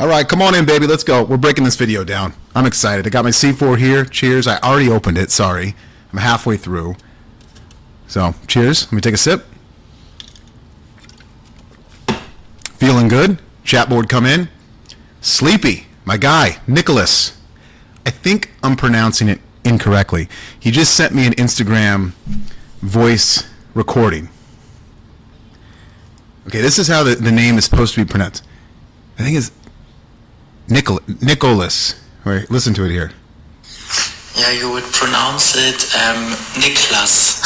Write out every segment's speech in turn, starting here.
All right, come on in, baby. Let's go. We're breaking this video down. I'm excited. I got my C4 here. Cheers. I already opened it. Sorry. I'm halfway through. So, cheers. Let me take a sip. Feeling good. Chat board come in. Sleepy. My guy, Nicholas. I think I'm pronouncing it incorrectly. He just sent me an Instagram voice recording. Okay, this is how the name is supposed to be pronounced. I think it's Nicholas. Wait, listen to it here. Yeah, you would pronounce it Niklas.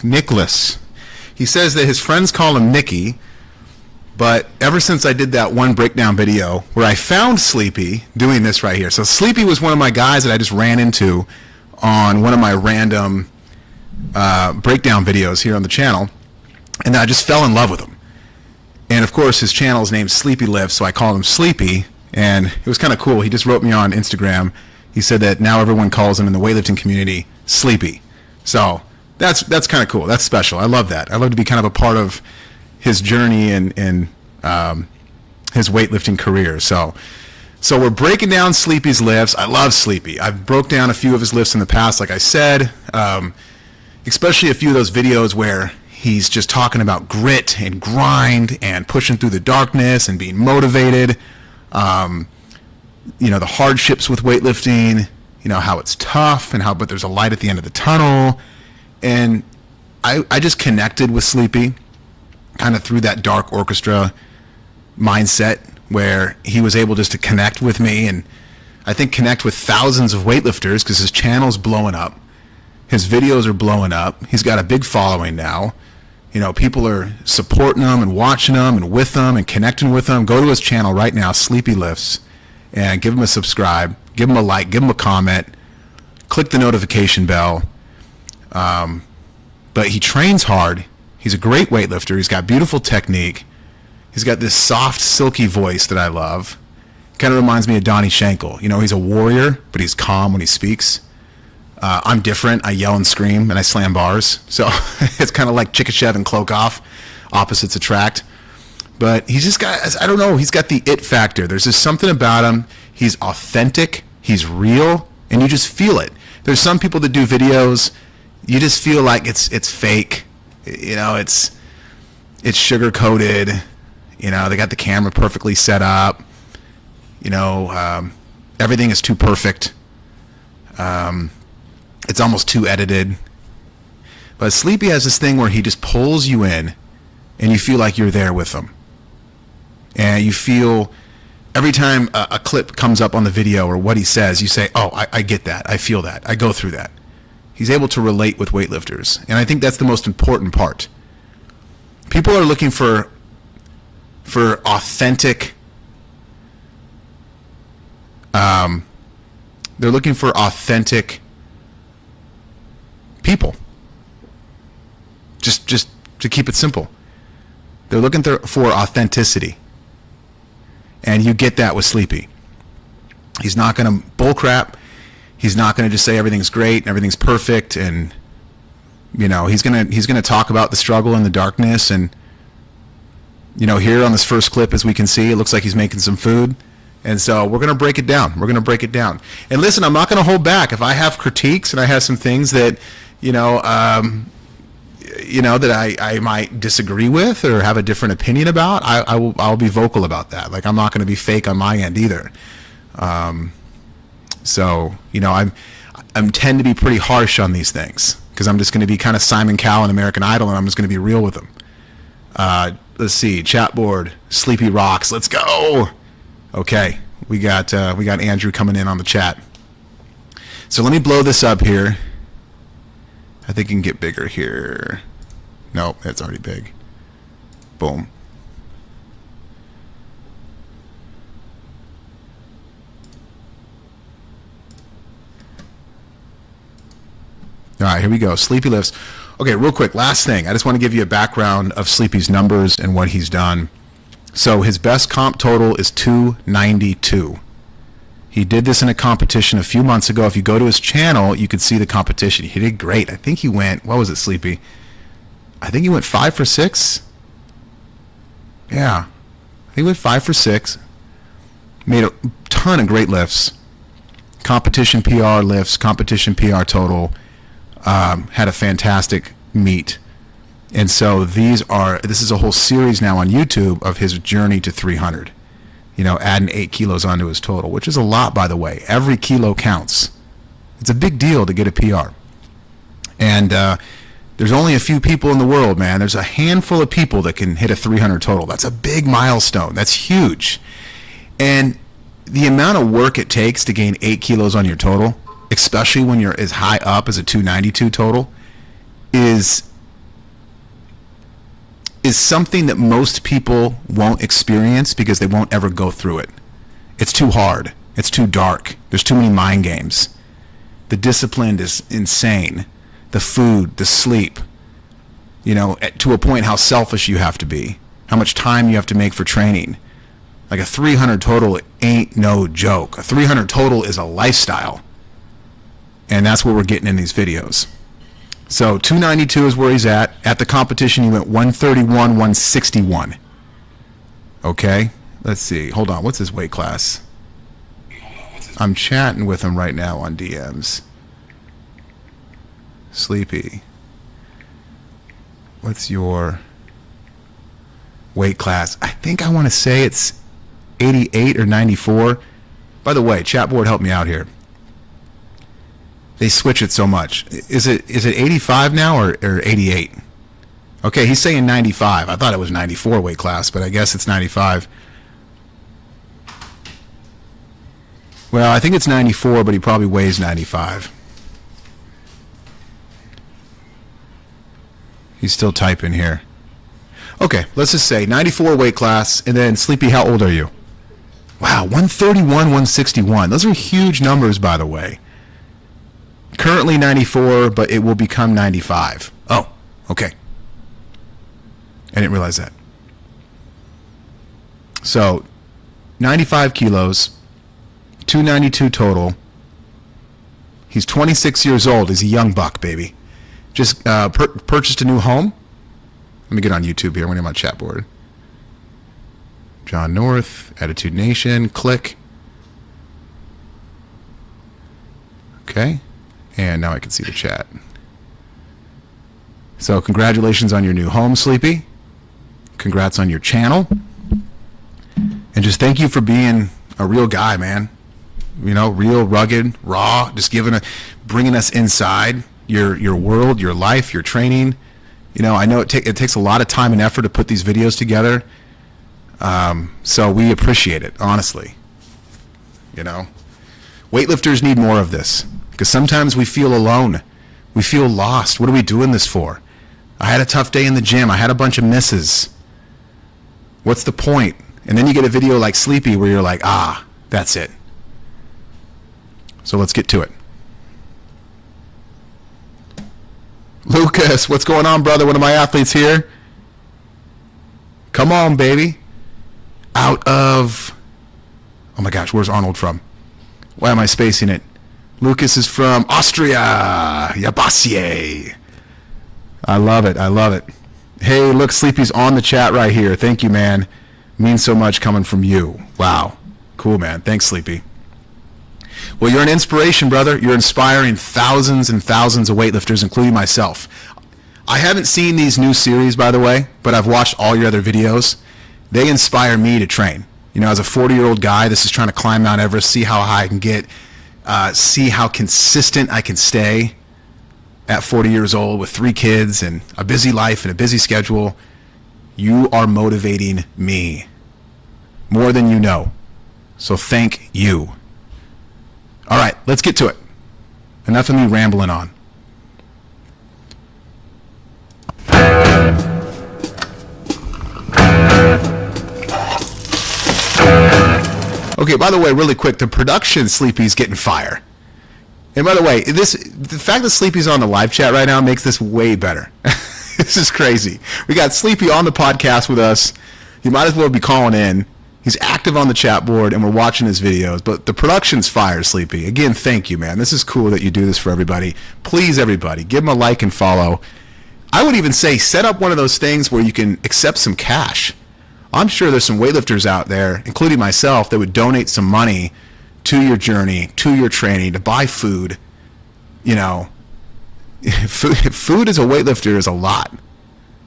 Nicholas. He says that his friends call him Nicky, but ever since I did that one breakdown video where I found Sleepy doing this right here. So Sleepy was one of my guys that I just ran into on one of my random breakdown videos here on the channel, and I just fell in love with him. And of course his channel is named Sleepy Lifts, so I called him Sleepy, and it was kind of cool. He just wrote me on Instagram. He said that now everyone calls him in the weightlifting community Sleepy. So that's kind of cool. That's special. I love that. I love to be kind of a part of his journey and his weightlifting career. So we're breaking down Sleepy's lifts. I love Sleepy. I've broke down a few of his lifts in the past, like I said, especially a few of those videos where he's just talking about grit and grind and pushing through the darkness and being motivated. You know, the hardships with weightlifting, you know, how it's tough and but there's a light at the end of the tunnel. And I just connected with Sleepy kind of through that dark orchestra mindset where he was able just to connect with me, and I think connect with thousands of weightlifters because his channel's blowing up. His videos are blowing up. He's got a big following now. You know, people are supporting him and watching him and with him and connecting with him. Go to his channel right now, Sleepy Lifts, and give him a subscribe, give him a like, give him a comment, click the notification bell. But he trains hard. He's a great weightlifter. He's got beautiful technique. He's got this soft, silky voice that I love. Kind of reminds me of Donnie Schenkel. You know, he's a warrior, but he's calm when he speaks. I'm different. I yell and scream, and I slam bars. So it's kind of like Chikashev and Klokov. Opposites attract. But he's just got, I don't know, he's got the it factor. There's just something about him. He's authentic. He's real, and you just feel it. There's some people that do videos, you just feel like it's fake. You know, it's sugar coated. You know, they got the camera perfectly set up. You know, everything is too perfect. It's almost too edited. But Sleepy has this thing where he just pulls you in, and you feel like you're there with him. And you feel every time a clip comes up on the video or what he says, you say, "Oh, I get that. I feel that. I go through that." He's able to relate with weightlifters, and I think that's the most important part. People are looking for authentic. They're looking for authentic people. Just to keep it simple, they're looking for authenticity, and you get that with Sleepy. He's not going to bullcrap. He's not going to just say everything's great and everything's perfect, and you know, he's going to talk about the struggle and the darkness. And you know, here on this first clip, as we can see, it looks like he's making some food, and so we're going to break it down. We're going to break it down. And listen, I'm not going to hold back. If I have critiques and I have some things that that I might disagree with or have a different opinion about, I'll be vocal about that. Like, I'm not going to be fake on my end either. So, you know, I'm tend to be pretty harsh on these things because I'm just going to be kind of Simon Cowell in American Idol, and I'm just going to be real with them. Let's see, chat board, Sleepy rocks. Let's go. Okay, we got Andrew coming in on the chat. So let me blow this up here. I think it can get bigger here. Nope, that's already big. Boom. All right, here we go. Sleepy lifts. Okay, real quick, last thing. I just want to give you a background of Sleepy's numbers and what he's done. So his best comp total is 292. He did this in a competition a few months ago. If you go to his channel, you could see the competition. He did great. I think he went, what was it, Sleepy? I think he went 5 for 6. Yeah. He went 5 for 6. Made a ton of great lifts. Competition PR lifts, competition PR total. Had a fantastic meet. And so this is a whole series now on YouTube of his journey to 300. Adding 8 kilos onto his total, which is a lot, by the way. Every kilo counts. It's a big deal to get a PR. And there's only a few people in the world, man. There's a handful of people that can hit a 300 total. That's a big milestone. That's huge. And the amount of work it takes to gain 8 kilos on your total, especially when you're as high up as a 292 total, is something that most people won't experience because they won't ever go through it. It's too hard. It's too dark. There's too many mind games. The discipline is insane. The food, the sleep, to a point how selfish you have to be, how much time you have to make for training. Like a 300 total ain't no joke. A 300 total is a lifestyle. And that's what we're getting in these videos. So 292 is where he's at. At the competition, he went 131, 161. Okay, let's see. Hold on. What's his weight class? I'm chatting with him right now on DMs. Sleepy. What's your weight class? I think I want to say it's 88 or 94. By the way, chat board, help me out here. They switch it so much. Is it 85 now or 88? Okay, he's saying 95. I thought it was 94 weight class, but I guess it's 95. Well, I think it's 94, but he probably weighs 95. He's still typing here. Okay, let's just say 94 weight class, and then Sleepy, how old are you? Wow, 131, 161. Those are huge numbers, by the way. Currently 94, but it will become 95. Oh, okay. I didn't realize that. So, 95 kilos, 292 total. He's 26 years old. He's a young buck, baby. Just purchased a new home. Let me get on YouTube here when I'm on chat board. John North, Attitude Nation, click. Okay. And now I can see the chat. So congratulations on your new home, Sleepy. Congrats on your channel. And just thank you for being a real guy, man. Real, rugged, raw, just bringing us inside your world, your life, your training. I know it takes a lot of time and effort to put these videos together. So we appreciate it, honestly. Weightlifters need more of this because sometimes we feel alone. We feel lost. What are we doing this for? I had a tough day in the gym. I had a bunch of misses. What's the point? And then you get a video like Sleepy where you're like, that's it. So let's get to it. Lucas, what's going on, brother? One of my athletes here. Come on, baby. Out of... Oh my gosh, where's Arnold from? Why am I spacing it? Lucas is from Austria. Yabasier. I love it. I love it. Hey, look, Sleepy's on the chat right here. Thank you, man. Means so much coming from you. Wow. Cool, man. Thanks, Sleepy. Well, you're an inspiration, brother. You're inspiring thousands and thousands of weightlifters, including myself. I haven't seen these new series, by the way, but I've watched all your other videos. They inspire me to train. As a 40-year-old guy, this is trying to climb Mount Everest, see how high I can get, see how consistent I can stay at 40 years old with 3 kids and a busy life and a busy schedule. You are motivating me more than you know. So thank you. All right, let's get to it. Enough of me rambling on. Okay, by the way, really quick, the production Sleepy's getting fire. And by the way, the fact that Sleepy's on the live chat right now makes this way better. This is crazy. We got Sleepy on the podcast with us. You might as well be calling in. He's active on the chat board, and we're watching his videos. But the production's fire, Sleepy. Again, thank you, man. This is cool that you do this for everybody. Please, everybody, give him a like and follow. I would even say set up one of those things where you can accept some cash I'm sure there's some weightlifters out there, including myself, that would donate some money to your journey, to your training, to buy food. You know, food as a weightlifter is a lot.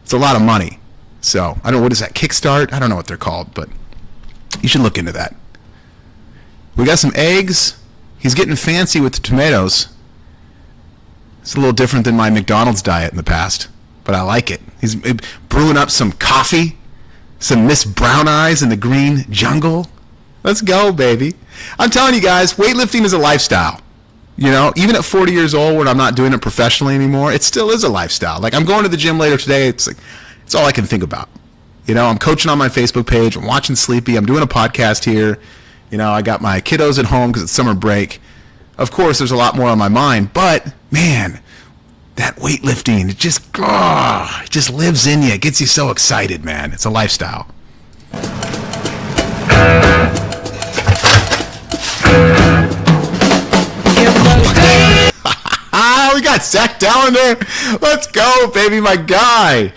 It's a lot of money. So, I don't know, what is that, Kickstart? I don't know what they're called, but you should look into that. We got some eggs. He's getting fancy with the tomatoes. It's a little different than my McDonald's diet in the past, but I like it. He's brewing up some coffee, some Miss Brown Eyes in the green jungle. Let's go, baby. I'm telling you guys, weightlifting is a lifestyle. You know, even at 40 years old when I'm not doing it professionally anymore, it still is a lifestyle. Like, I'm going to the gym later today. It's like, it's all I can think about. You know, I'm coaching on my Facebook page. I'm watching Sleepy. I'm doing a podcast here. You know, I got my kiddos at home because it's summer break. Of course, there's a lot more on my mind, but man, that weightlifting, it just lives in you. It gets you so excited, man. It's a lifestyle. We got Zach Tallender. Let's go, baby, my guy.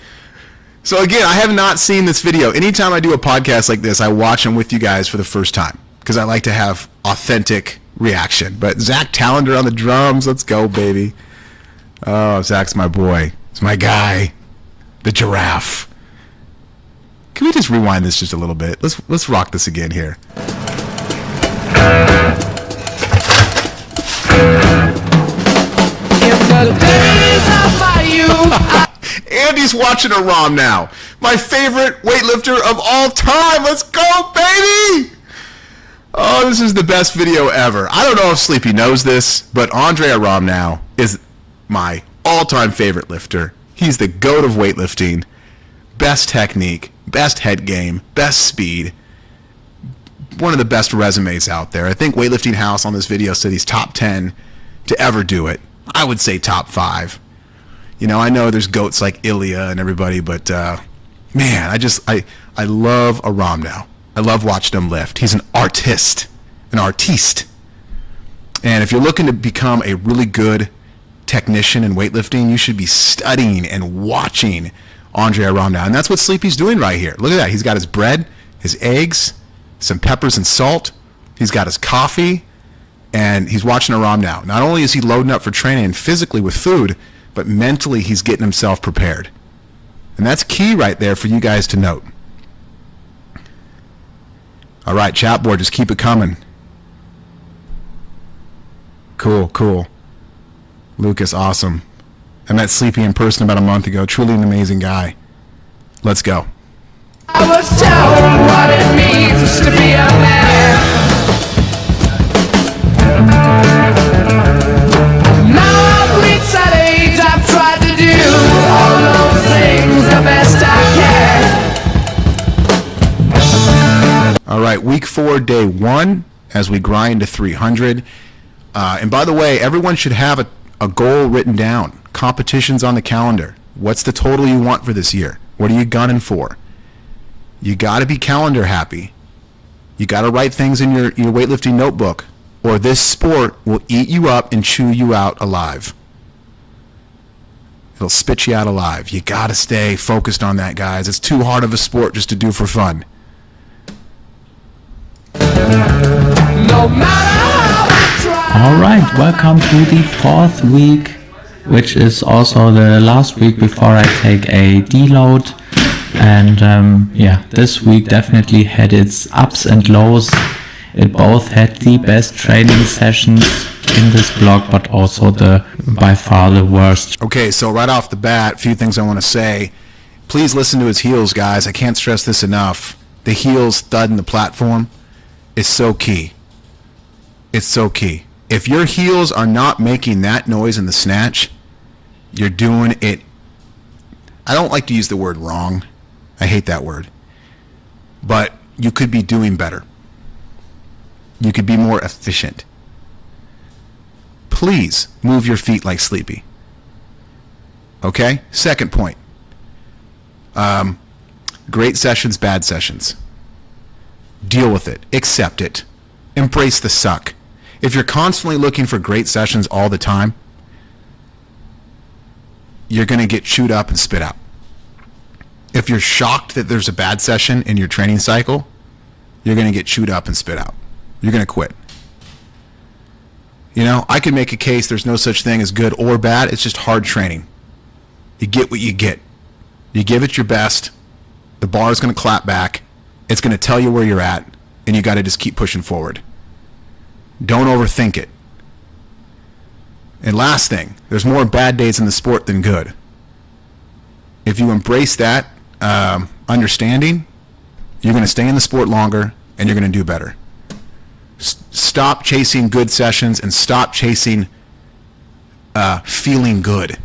So again, I have not seen this video. Anytime I do a podcast like this, I watch them with you guys for the first time because I like to have authentic reaction. But Zach Tallender on the drums. Let's go, baby. Oh, Zach's my boy. It's my guy, the giraffe. Can we just rewind this just a little bit? Let's rock this again here. Andy's watching a ROM now. My favorite weightlifter of all time. Let's go, baby! Oh, this is the best video ever. I don't know if Sleepy knows this, but Andre Aram now is my all-time favorite lifter. He's the GOAT of weightlifting. Best technique, best head game, best speed. One of the best resumes out there. I think Weightlifting House on this video said he's top 10 to ever do it. I would say top 5. You know, I know there's goats like Ilya and everybody, but man, I love Aram now. I love watching him lift. He's an artiste. And if you're looking to become a really good technician in weightlifting, you should be studying and watching Andre Aram now. And that's what Sleepy's doing right here. Look at that. He's got his bread, his eggs, some peppers and salt. He's got his coffee, and he's watching Aram now. Not only is he loading up for training physically with food, but mentally he's getting himself prepared. And that's key right there for you guys to note. All right, chat board, just keep it coming. Cool. Lucas, awesome. I met Sleepy in person about a month ago. Truly an amazing guy. Let's go. I was told what it means to be a man. Now I've reached that age, I've tried to do all those things the best I can. All right, week 4, day 1, as we grind to 300. And by the way, everyone should have a goal written down. Competitions on the calendar. What's the total you want for this year? What are you gunning for? You got to be calendar happy. You got to write things in your weightlifting notebook, or this sport will eat you up and chew you out alive. It'll spit you out alive. You got to stay focused on that, guys. It's too hard of a sport just to do for fun. No matter how I try. All right, welcome to the 4th week, which is also the last week before I take a deload. And this week definitely had its ups and lows. It both had the best training sessions in this block, but also by far the worst. Okay, so right off the bat, a few things I want to say. Please listen to his heels, guys. I can't stress this enough. The heels thudding the platform is so key. It's so key. If your heels are not making that noise in the snatch, you're doing it. I don't like to use the word wrong. I hate that word. But you could be doing better. You could be more efficient. Please move your feet like Sleepy. Okay? Second point. Great sessions, bad sessions. Deal with it. Accept it. Embrace the suck. If you're constantly looking for great sessions all the time, you're going to get chewed up and spit out. if you're shocked that there's a bad session in your training cycle, you're going to get chewed up and spit out. You're going to quit. You know, I could make a case there's no such thing as good or bad. It's just hard training. You get what you get. You give it your best. The bar is going to clap back. It's going to tell you where you're at, and you got to just keep pushing forward. Don't overthink it. And last thing, there's more bad days in the sport than good. If you embrace that understanding, you're going to stay in the sport longer, and you're going to do better. Stop chasing good sessions and stop chasing feeling good.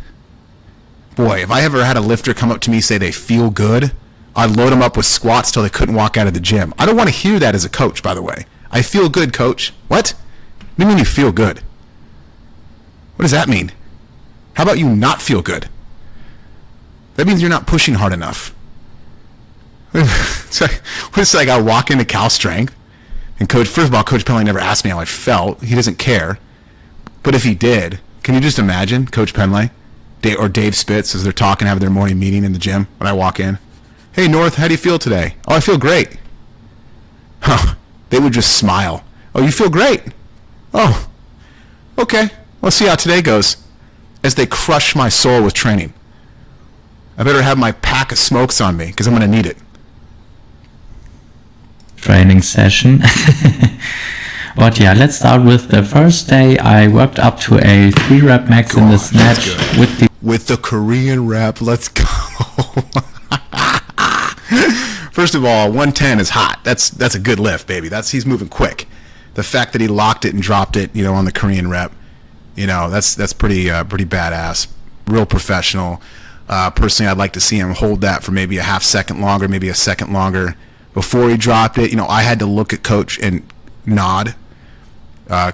Boy, if I ever had a lifter come up to me say they feel good, I'd load them up with squats till they couldn't walk out of the gym. I don't want to hear that as a coach, by the way. I feel good, coach. What? What do you mean you feel good? What does that mean? How about you not feel good? That means you're not pushing hard enough. It's like I walk into Cal Strength, and first of all, Coach Penley never asked me how I felt. He doesn't care. But if he did, can you just imagine Coach Penley or Dave Spitz as they're talking, having their morning meeting in the gym when I walk in? Hey, North, how do you feel today? Oh, I feel great. Huh. They would just smile. Oh, you feel great? Oh, okay. Let's see how today goes. As they crush my soul with training. I better have my pack of smokes on me because I'm going to need it. Training session. But yeah, let's start with the first day. I worked up to a 3 rep max in the snatch with the Korean rep. Let's go. First of all, 110 is hot. That's a good lift, baby. He's moving quick. The fact that he locked it and dropped it, on the Korean rep, that's pretty badass. Real professional. Personally, I'd like to see him hold that for maybe a half second longer, maybe a second longer before he dropped it. I had to look at Coach and nod.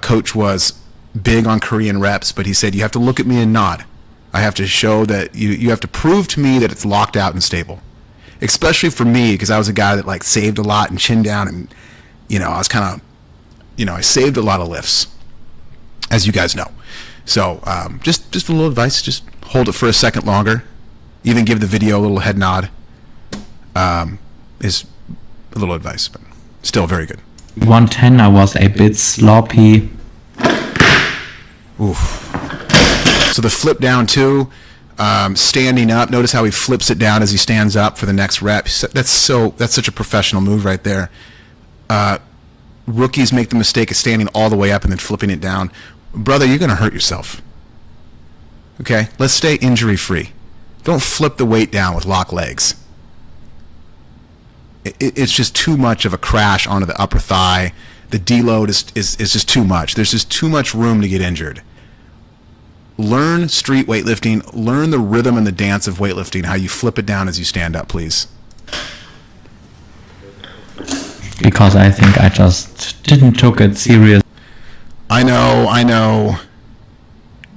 Coach was big on Korean reps, but he said, you have to look at me and nod. I have to show that you have to prove to me that it's locked out and stable. Especially for me, because I was a guy that saved a lot and chin down, and I was kind of, I saved a lot of lifts, as you guys know. So just a little advice, just hold it for a second longer. Even give the video a little head nod. Is a little advice, but still very good. 110, I was a bit sloppy. Oof. So the flip down too, standing up. Notice how he flips it down as he stands up for the next rep. That's such a professional move right there. Rookies make the mistake of standing all the way up and then flipping it down. Brother, you're going to hurt yourself. Okay, let's stay injury free. Don't flip the weight down with locked legs. It's just too much of a crash onto the upper thigh. The deload is just too much. There's just too much room to get injured. Learn street weightlifting. Learn the rhythm and the dance of weightlifting, how you flip it down as you stand up, please. Because I think I just didn't took it serious. I know.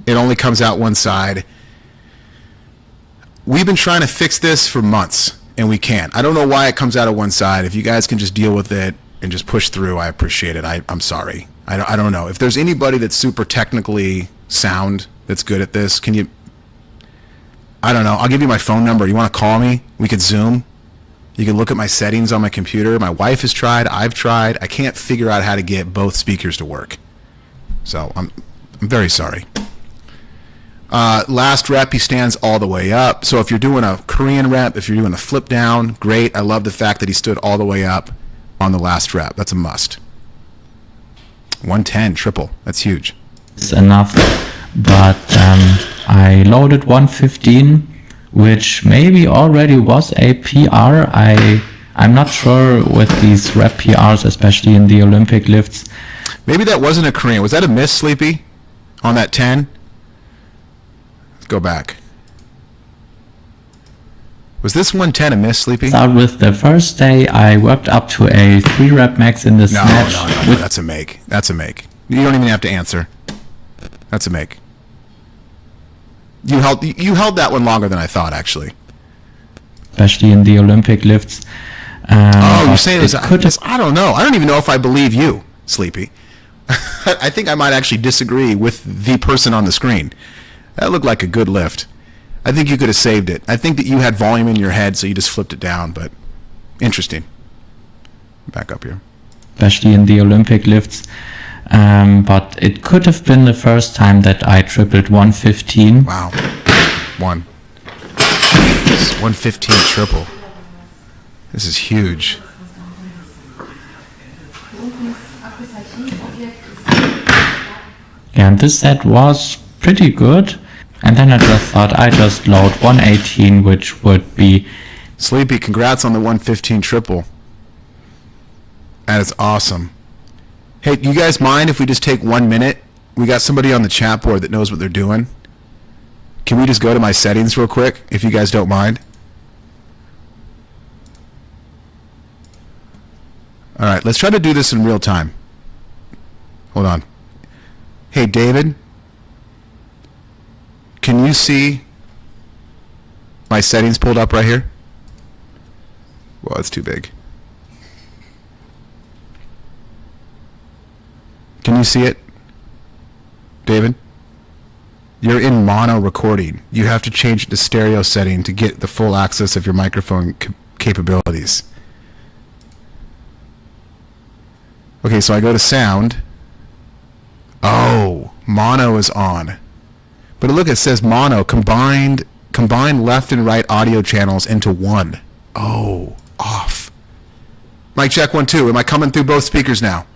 It only comes out one side. We've been trying to fix this for months, and we can't. I don't know why it comes out of one side. If you guys can just deal with it and just push through, I appreciate it. I'm sorry. I don't know. If there's anybody that's super technically sound that's good at this, can you... I don't know. I'll give you my phone number. You want to call me? We could Zoom. You can look at my settings on my computer. My wife has tried. I've tried. I can't figure out how to get both speakers to work. So I'm very sorry. Last rep, he stands all the way up. So if you're doing a Korean rep, if you're doing a flip down, great. I love the fact that he stood all the way up on the last rep. That's a must. 110 triple. That's huge. It's enough. But I loaded 115, which maybe already was a PR. I'm not sure with these rep PRs, especially in the Olympic lifts. Maybe that wasn't a Korean. Was that a miss, Sleepy, on that 10? Let's go back. Was this 110 a miss, Sleepy? Start with the first day. I worked up to a 3 rep max in the snatch. No. That's a make. That's a make. You don't even have to answer. That's a make. You held that one longer than I thought, actually. Especially in the Olympic lifts. You're saying I don't know. I don't even know if I believe you, Sleepy. I think I might actually disagree with the person on the screen. That looked like a good lift. I think you could have saved it. I think that you had volume in your head, so you just flipped it down, but interesting. Back up here. Especially in the Olympic lifts. But it could have been the first time that I tripled 115. Wow. 115 triple. This is huge. Yeah, and this set was pretty good. And then I just thought I just load 118, which would be... Sleepy, congrats on the 115 triple. That is awesome. Hey, do you guys mind if we just take 1 minute? We got somebody on the chat board that knows what they're doing. Can we just go to my settings real quick, if you guys don't mind? All right, let's try to do this in real time. Hold on. Hey, David, can you see my settings pulled up right here? Well, it's too big. Can you see it, David? You're in mono recording. You have to change the stereo setting to get the full access of your microphone capabilities. Okay, so I go to sound. Oh, mono is on. But look, it says mono, combine left and right audio channels into one. Oh, off. Mic check 1 2. Am I coming through both speakers now?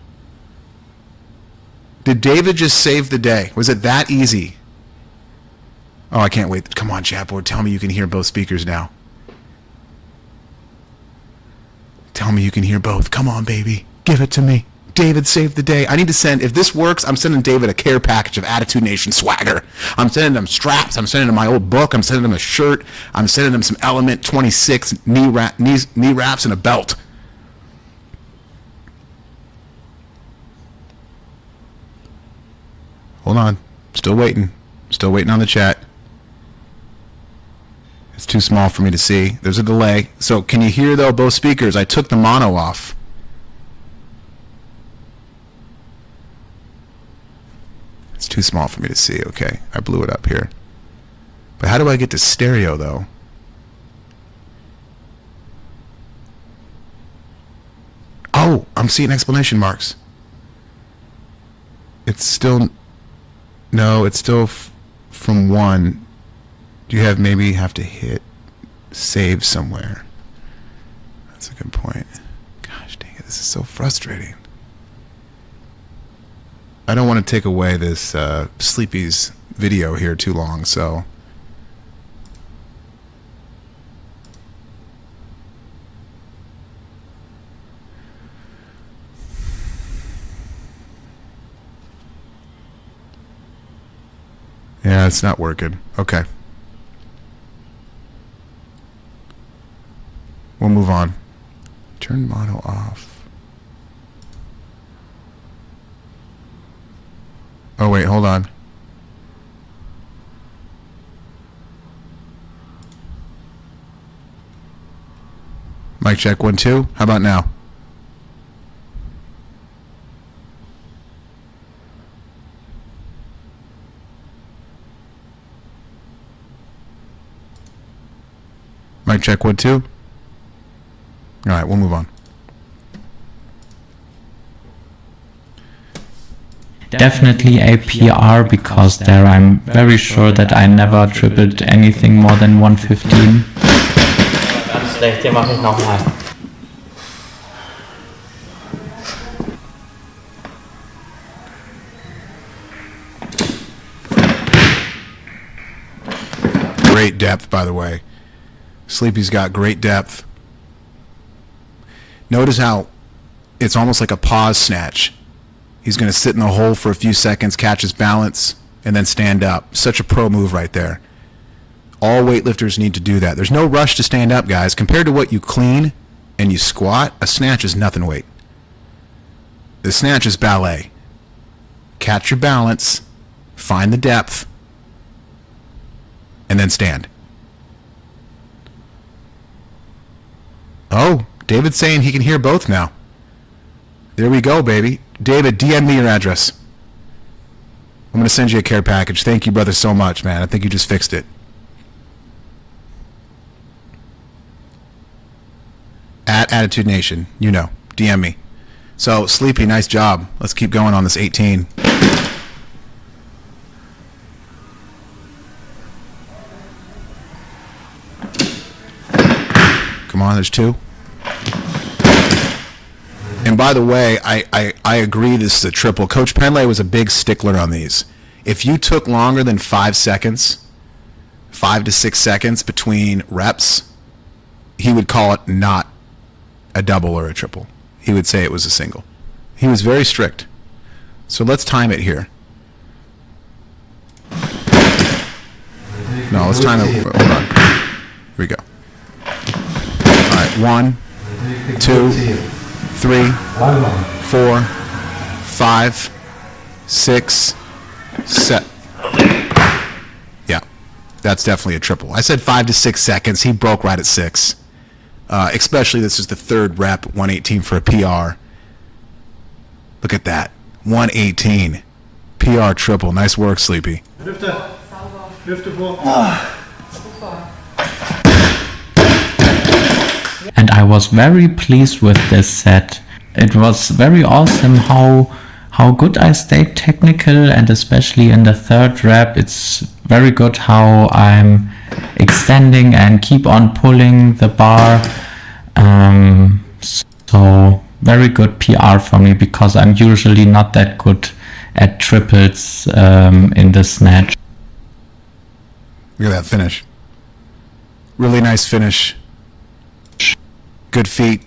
Did David just save the day? Was it that easy? Oh, I can't wait. Come on, chat board. Tell me you can hear both speakers now. Tell me you can hear both. Come on, baby. Give it to me. David saved the day. I need to send, if this works, I'm sending David a care package of Attitude Nation swagger. I'm sending him straps. I'm sending him my old book. I'm sending him a shirt. I'm sending him some Element 26 knee wraps and a belt. Hold on. Still waiting. Still waiting on the chat. It's too small for me to see. There's a delay. So can you hear, though, both speakers? I took the mono off. It's too small for me to see. Okay, I blew it up here. But how do I get to stereo, though? Oh, I'm seeing exclamation marks. It's still... No, it's still from 1. Do you maybe have to hit save somewhere? That's a good point. Gosh dang it, this is so frustrating. I don't want to take away this Sleepy's video here too long, so... Yeah, it's not working. Okay. We'll move on. Turn mono off. Oh, wait, hold on. Mic check 1 2. How about now? Mic check 1 2. All right, we'll move on. Definitely a PR, because there I'm very sure that I never tripled anything more than 115. Ganz schlecht, hier mache ich nochmal. Great depth, by the way. Sleepy's got great depth. Notice how it's almost like a pause snatch. He's going to sit in the hole for a few seconds, catch his balance, and then stand up. Such a pro move right there. All weightlifters need to do that. There's no rush to stand up, guys. Compared to what you clean and you squat, a snatch is nothing weight. The snatch is ballet. Catch your balance, find the depth, and then stand. Oh, David's saying he can hear both now. There we go, baby. David, DM me your address. I'm going to send you a care package. Thank you, brother, so much, man. I think you just fixed it. At Attitude Nation. You know. DM me. So, Sleepy, nice job. Let's keep going on this 18. Come on, there's 2. And by the way, I agree this is a triple. Coach Penlay was a big stickler on these. If you took longer than 5 seconds, 5 to 6 seconds between reps, he would call it not a double or a triple. He would say it was a single. He was very strict. So let's time it here. No, let's time it. Hold on. Here we go. All right, 1, 2, 3, 4, 5, 6, 7. Yeah, that's definitely a triple. I said 5 to 6 seconds. He broke right at 6. Especially this is the 3rd rep, 118 for a PR. Look at that, 118. PR triple. Nice work, Sleepy. And I was very pleased with this set. It was very awesome how good I stayed technical, and especially in the 3rd rep, it's very good how I'm extending and keep on pulling the bar. So very good PR for me, because I'm usually not that good at triples in the snatch. Look at that finish. Really nice finish. Good feet.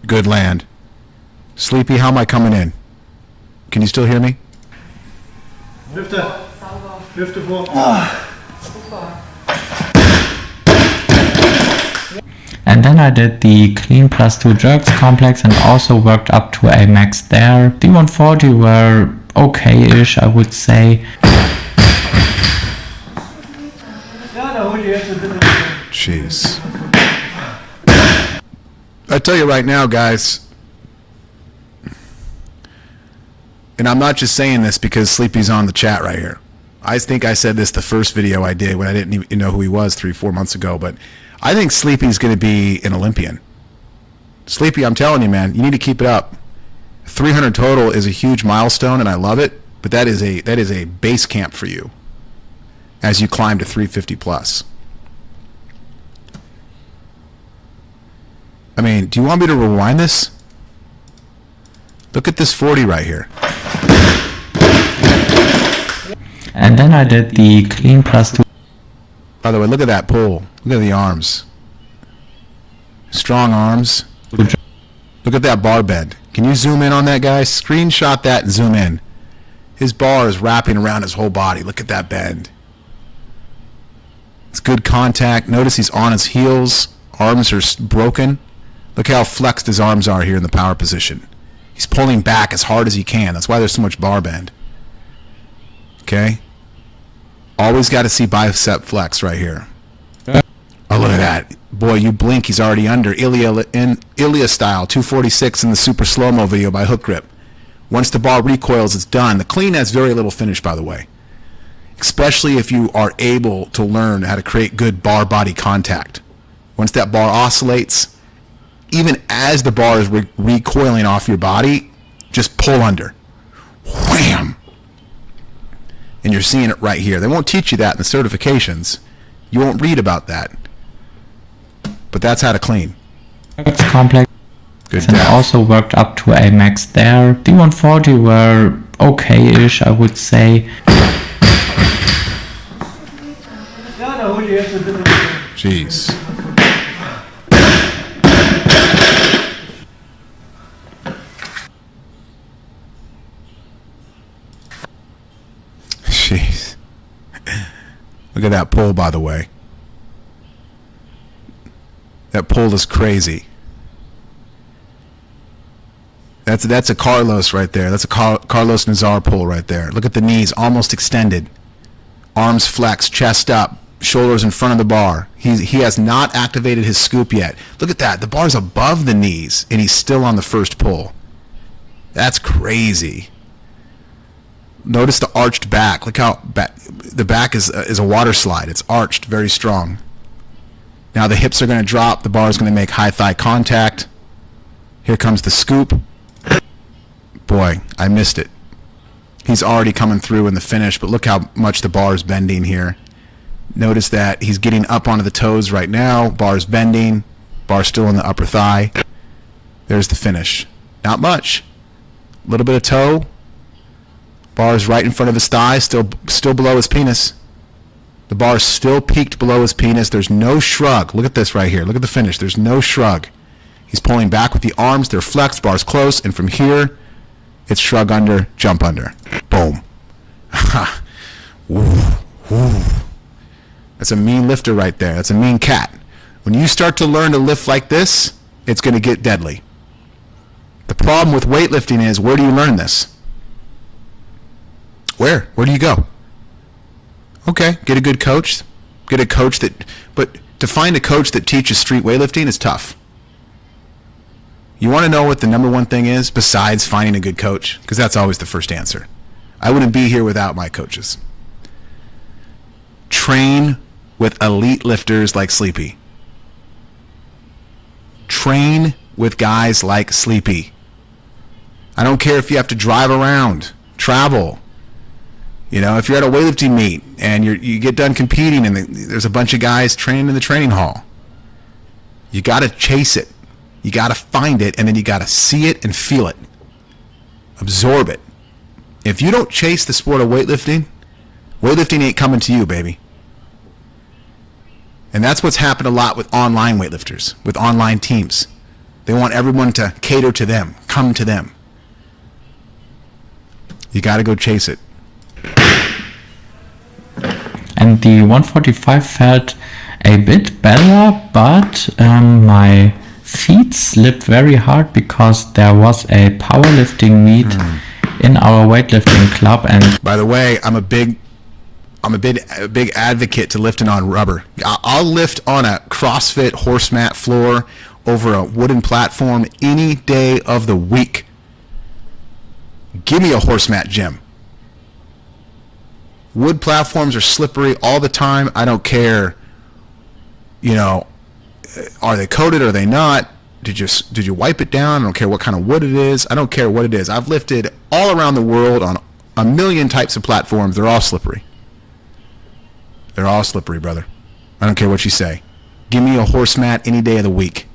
Good land. Sleepy, how am I coming in? Can you still hear me? And then I did the clean +2 jerks complex and also worked up to a max there. The 140 were okay-ish, I would say. Jeez. I tell you right now, guys, and I'm not just saying this because Sleepy's on the chat right here. I think I said this the first video I did when I didn't even know who he was 3-4 months ago, but I think Sleepy's going to be an Olympian. Sleepy, I'm telling you, man, you need to keep it up. 300 total is a huge milestone, and I love it, but that is a base camp for you as you climb to 350 plus. I mean, do you want me to rewind this? Look at this 40 right here. And then I did the clean +2. By the way, look at that pull. Look at the arms. Strong arms. Look at that bar bend. Can you zoom in on that, guy? Screenshot that and zoom in. His bar is wrapping around his whole body. Look at that bend. It's good contact. Notice he's on his heels. Arms are broken. Look how flexed his arms are here in the power position. He's pulling back as hard as he can. That's why there's so much bar bend. Okay? Always got to see bicep flex right here. Oh, look at that. Boy, you blink, he's already under. Ilya style, 246 in the super slow-mo video by Hook Grip. Once the bar recoils, it's done. The clean has very little finish, by the way. Especially if you are able to learn how to create good bar body contact. Once that bar oscillates, even as the bar is recoiling off your body, just pull under. Wham! And you're seeing it right here. They won't teach you that in the certifications. You won't read about that. But that's how to clean. It's complex. Good And depth. also worked up to a max there. The 140 were okay-ish, I would say. Jeez. Jeez. Look at that pull, by the way. That pull is crazy. That's a Carlos right there. That's a Carlos Nazar pull right there. Look at the knees almost extended. Arms flexed, chest up, shoulders in front of the bar. He has not activated his scoop yet. Look at that. The bar's above the knees, and he's still on the first pull. That's crazy. Notice the arched back. Look how the back is a water slide. It's arched, very strong. Now the hips are going to drop. The bar is going to make high thigh contact. Here comes the scoop. Boy, I missed it. He's already coming through in the finish, but look how much the bar is bending here. Notice that he's getting up onto the toes right now. Bar's bending. Bar still in the upper thigh. There's the finish. Not much. A little bit of toe. Bar's right in front of his thigh, still below his penis. The bar is still peaked below his penis. There's no shrug. Look at this right here. Look at the finish. There's no shrug. He's pulling back with the arms. They're flexed. Bar's close. And from here, it's shrug under, jump under. Boom. Ooh, ooh. That's a mean lifter right there. That's a mean cat. When you start to learn to lift like this, it's going to get deadly. The problem with weightlifting is, where do you learn this? Where? Where do you go? Okay, get a good coach. Get a coach but to find a coach that teaches street weightlifting is tough. You want to know what the number one thing is besides finding a good coach? Because that's always the first answer. I wouldn't be here without my coaches. Train with elite lifters like Sleepy. Train with guys like Sleepy. I don't care if you have to drive around, travel. You know, if you're at a weightlifting meet and you get done competing and there's a bunch of guys training in the training hall, you got to chase it. You got to find it, and then you got to see it and feel it. Absorb it. If you don't chase the sport of weightlifting, weightlifting ain't coming to you, baby. And that's what's happened a lot with online weightlifters, with online teams. They want everyone to cater to them, come to them. You got to go chase it. And the 145 felt a bit better, but my feet slipped very hard because there was a powerlifting meet in our weightlifting club. And by the way, I'm a big advocate to lifting on rubber. I'll lift on a CrossFit horse mat floor over a wooden platform any day of the week. Give me a horse mat gym. Wood platforms are slippery all the time. I don't care, you know, are they coated or are they not? Did you wipe it down? I don't care what kind of wood it is. I don't care what it is. I've lifted all around the world on a million types of platforms. They're all slippery. They're all slippery, brother. I don't care what you say. Give me a horse mat any day of the week.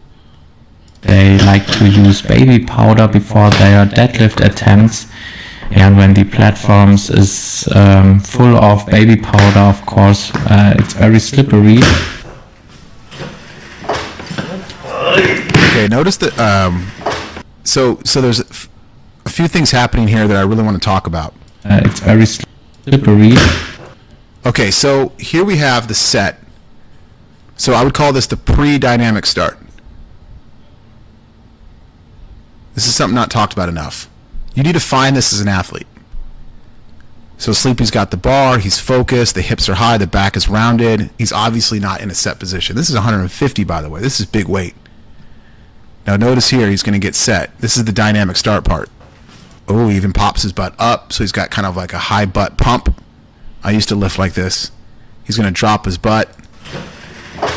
they like to use baby powder before their deadlift attempts. And when the platforms is full of baby powder, of course, it's very slippery. Okay, notice that. So there's a few things happening here that I really want to talk about. It's very slippery. Okay, so here we have the set. So I would call this the pre-dynamic start. This is something not talked about enough. You need to find this as an athlete. So Sleepy's got the bar, he's focused, the hips are high, the back is rounded. He's obviously not in a set position. This is 150, by the way. This is big weight. Now notice here, he's going to get set. This is the dynamic start part. Oh, he even pops his butt up, so he's got kind of like a high butt pump. I used to lift like this. He's going to drop his butt,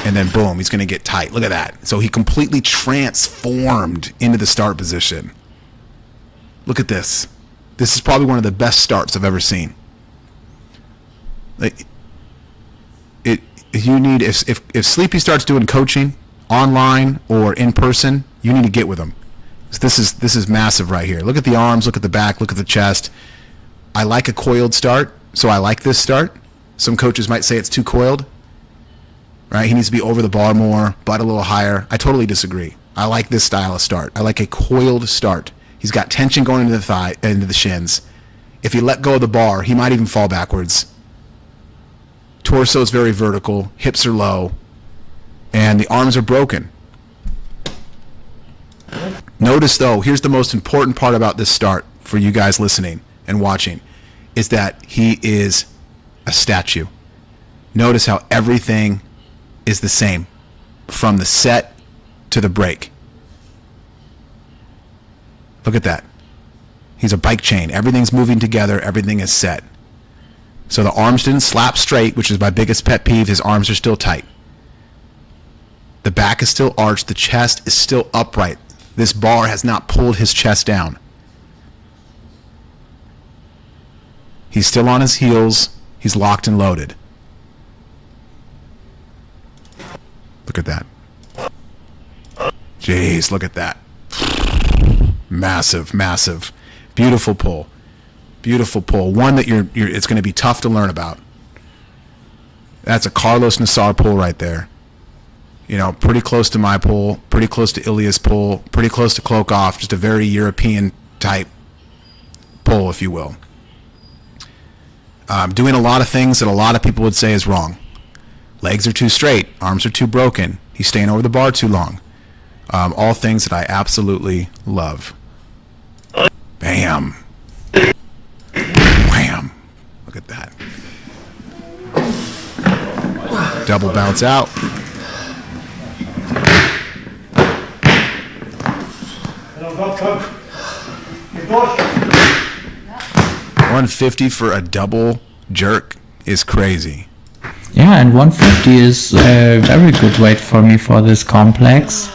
and then boom, he's going to get tight. Look at that. So he completely transformed into the start position. Look at this. This is probably one of the best starts I've ever seen. Like, if Sleepy starts doing coaching online or in person, you need to get with him. This is massive right here. Look at the arms, look at the back, look at the chest. I like a coiled start, so I like this start. Some coaches might say it's too coiled. Right? He needs to be over the bar more, butt a little higher. I totally disagree. I like this style of start. I like a coiled start. He's got tension going into the thigh, into the shins. If he let go of the bar, he might even fall backwards. Torso is very vertical, hips are low, and the arms are broken. Notice though, here's the most important part about this start for you guys listening and watching, is that he is a statue. Notice how everything is the same from the set to the break. Look at that. He's a bike chain. Everything's moving together. Everything is set. So the arms didn't slap straight, which is my biggest pet peeve. His arms are still tight. The back is still arched. The chest is still upright. This bar has not pulled his chest down. He's still on his heels. He's locked and loaded. Look at that. Jeez, look at that. Massive, massive. Beautiful pull. Beautiful pull. One that it's going to be tough to learn about. That's a Carlos Nassar pull right there. You know, pretty close to my pull, pretty close to Ilya's pull, pretty close to Klokov, just a very European type pull, if you will. Doing a lot of things that a lot of people would say is wrong. Legs are too straight, arms are too broken, he's staying over the bar too long. All things that I absolutely love. Bam. Wham. Look at that. Double bounce out. Kom. 150 for a double jerk is crazy. Yeah, and 150 is a very good weight for me for this complex.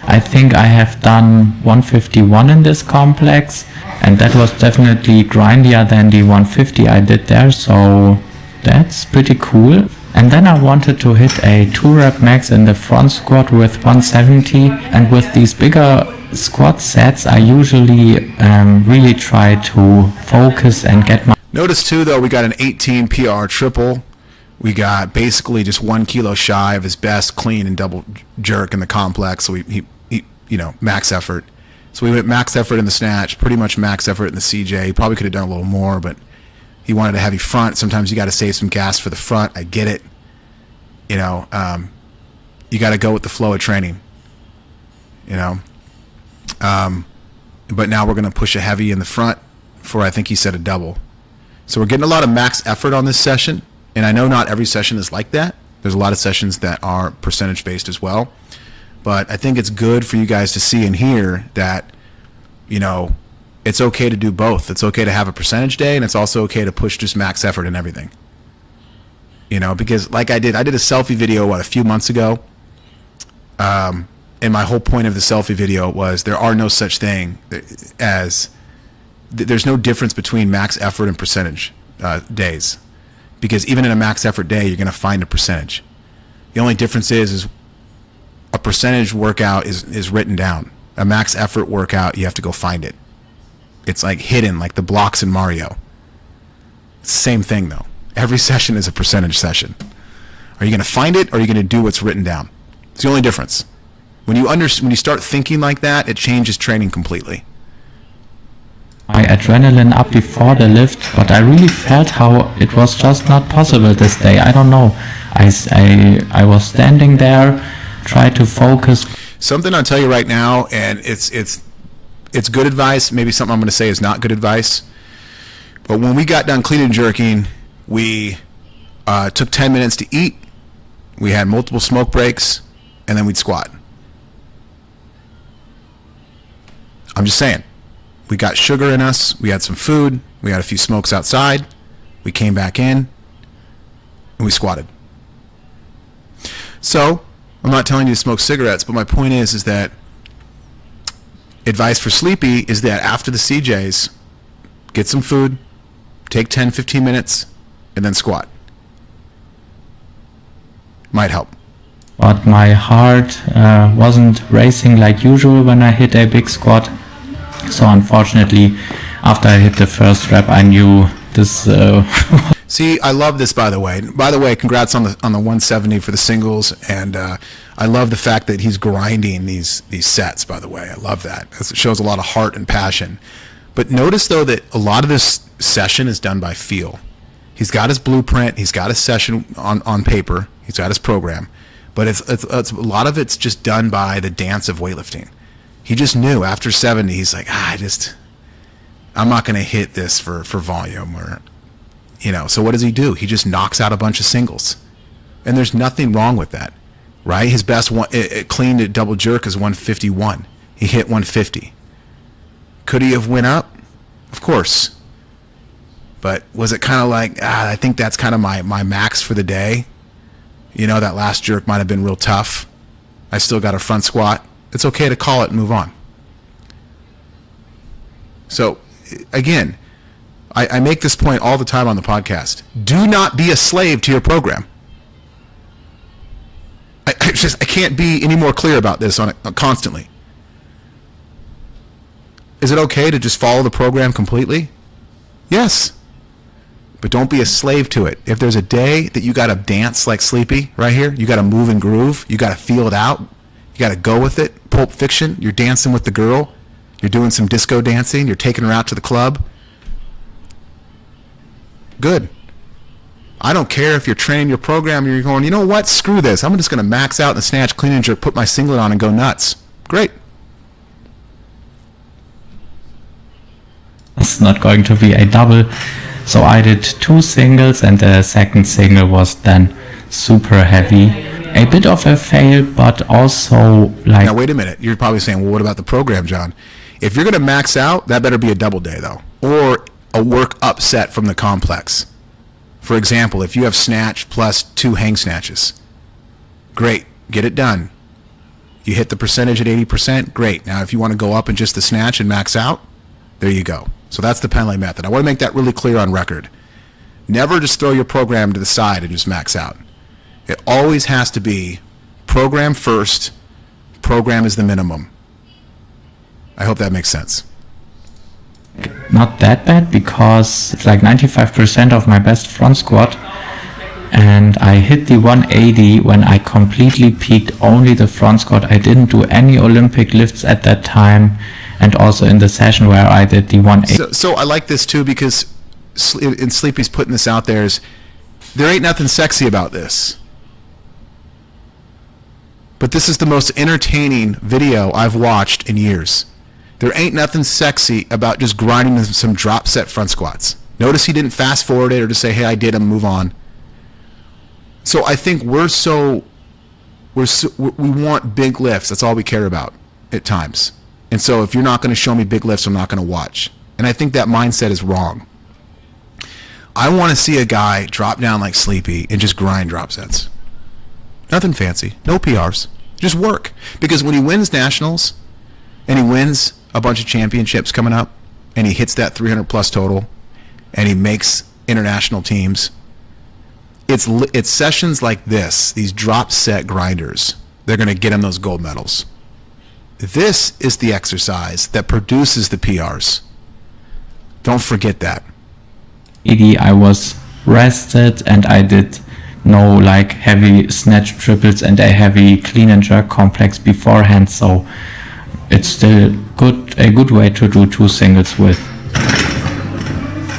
I think I have done 151 in this complex, and that was definitely grindier than the 150 I did there, so that's pretty cool. And then I wanted to hit a 2-rep max in the front squat with 170, and with these bigger squat sets I usually really try to focus and get my... Notice too though, we got an 18 PR triple. We got basically just 1 kilo shy of his best clean and double jerk in the complex. So he max effort. So we went max effort in the snatch, pretty much max effort in the CJ. He probably could have done a little more, but he wanted a heavy front. Sometimes you got to save some gas for the front. I get it. You got to go with the flow of training. But now we're going to push a heavy in the front for, I think he said, a double. So we're getting a lot of max effort on this session. And I know not every session is like that. There's a lot of sessions that are percentage based as well. But I think it's good for you guys to see and hear that, it's okay to do both. It's okay to have a percentage day, and it's also okay to push just max effort and everything. Because like I did a selfie video, a few months ago. And my whole point of the selfie video was there are no such thing as, there's no difference between max effort and percentage days. Because even in a max effort day, you're going to find a percentage. The only difference is a percentage workout is written down. A max effort workout, you have to go find it. It's like hidden, like the blocks in Mario. It's the same thing though. Every session is a percentage session. Are you going to find it, or are you going to do what's written down? It's the only difference. When you start thinking like that, it changes training completely. My adrenaline up before the lift, but I really felt how it was just not possible this day. I don't know. I was standing there, tried to focus. Something I'll tell you right now, and it's good advice. Maybe something I'm going to say is not good advice. But when we got done clean and jerking, we took 10 minutes to eat. We had multiple smoke breaks, and then we'd squat. I'm just saying. We got sugar in us. We had some food. We had a few smokes outside. We came back in, and we squatted. So, I'm not telling you to smoke cigarettes, but my point is that advice for Sleepy is that after the CJs, get some food, take 10, 15 minutes, and then squat. Might help. But my heart wasn't racing like usual when I hit a big squat. So unfortunately, after I hit the first rep, I knew this... See, I love this, by the way. By the way, congrats on the 170 for the singles, and I love the fact that he's grinding these sets, by the way. I love that. It shows a lot of heart and passion. But notice, though, that a lot of this session is done by feel. He's got his blueprint. He's got his session on paper. He's got his program. But it's a lot of it's just done by the dance of weightlifting. He just knew after 70, he's like, I'm not going to hit this for volume or, so what does he do? He just knocks out a bunch of singles. And there's nothing wrong with that, right? His best clean at double jerk is 151. He hit 150. Could he have went up? Of course. But was it kind of like, I think that's kind of my max for the day. That last jerk might have been real tough. I still got a front squat. It's okay to call it and move on. So, again, I make this point all the time on the podcast. Do not be a slave to your program. I can't be any more clear about this constantly. Is it okay to just follow the program completely? Yes. But don't be a slave to it. If there's a day that you got to dance like Sleepy right here, you got to move and groove, you got to feel it out, you got to go with it. Pulp Fiction, you're dancing with the girl, you're doing some disco dancing, you're taking her out to the club. Good. I don't care if you're training your program and you're going, you know what, screw this. I'm just going to max out in the snatch, clean and jerk, put my singlet on and go nuts. Great. It's not going to be a double. So I did 2 singles and the second single was then super heavy. A bit of a fail, but also like... Now wait a minute. You're probably saying, well, what about the program, John? If you're going to max out, that better be a double day though. Or a work up set from the complex. For example, if you have snatch plus 2 hang snatches, great, get it done. You hit the percentage at 80%, great. Now if you want to go up in just the snatch and max out, there you go. So that's the Penley method. I want to make that really clear on record. Never just throw your program to the side and just max out. It always has to be program first, program is the minimum. I hope that makes sense. Not that bad, because it's like 95% of my best front squat, and I hit the 180 when I completely peaked only the front squat. I didn't do any Olympic lifts at that time, and also in the session where I did the 180. So I like this too, because in Sleepy's putting this out there, is there ain't nothing sexy about this. But this is the most entertaining video I've watched in years. There ain't nothing sexy about just grinding some drop set front squats. Notice he didn't fast forward it or just say, hey, I did them, move on. So I think we want big lifts. That's all we care about at times. And so if you're not going to show me big lifts, I'm not going to watch. And I think that mindset is wrong. I want to see a guy drop down like Sleepy and just grind drop sets. Nothing fancy. No PRs. Just work. Because when he wins nationals and he wins a bunch of championships coming up and he hits that 300 plus total and he makes international teams, it's sessions like this, these drop set grinders, they're going to get him those gold medals. This is the exercise that produces the PRs. Don't forget that. I was rested and I did no like heavy snatch triples and a heavy clean and jerk complex beforehand, so it's still a good way to do 2 singles with.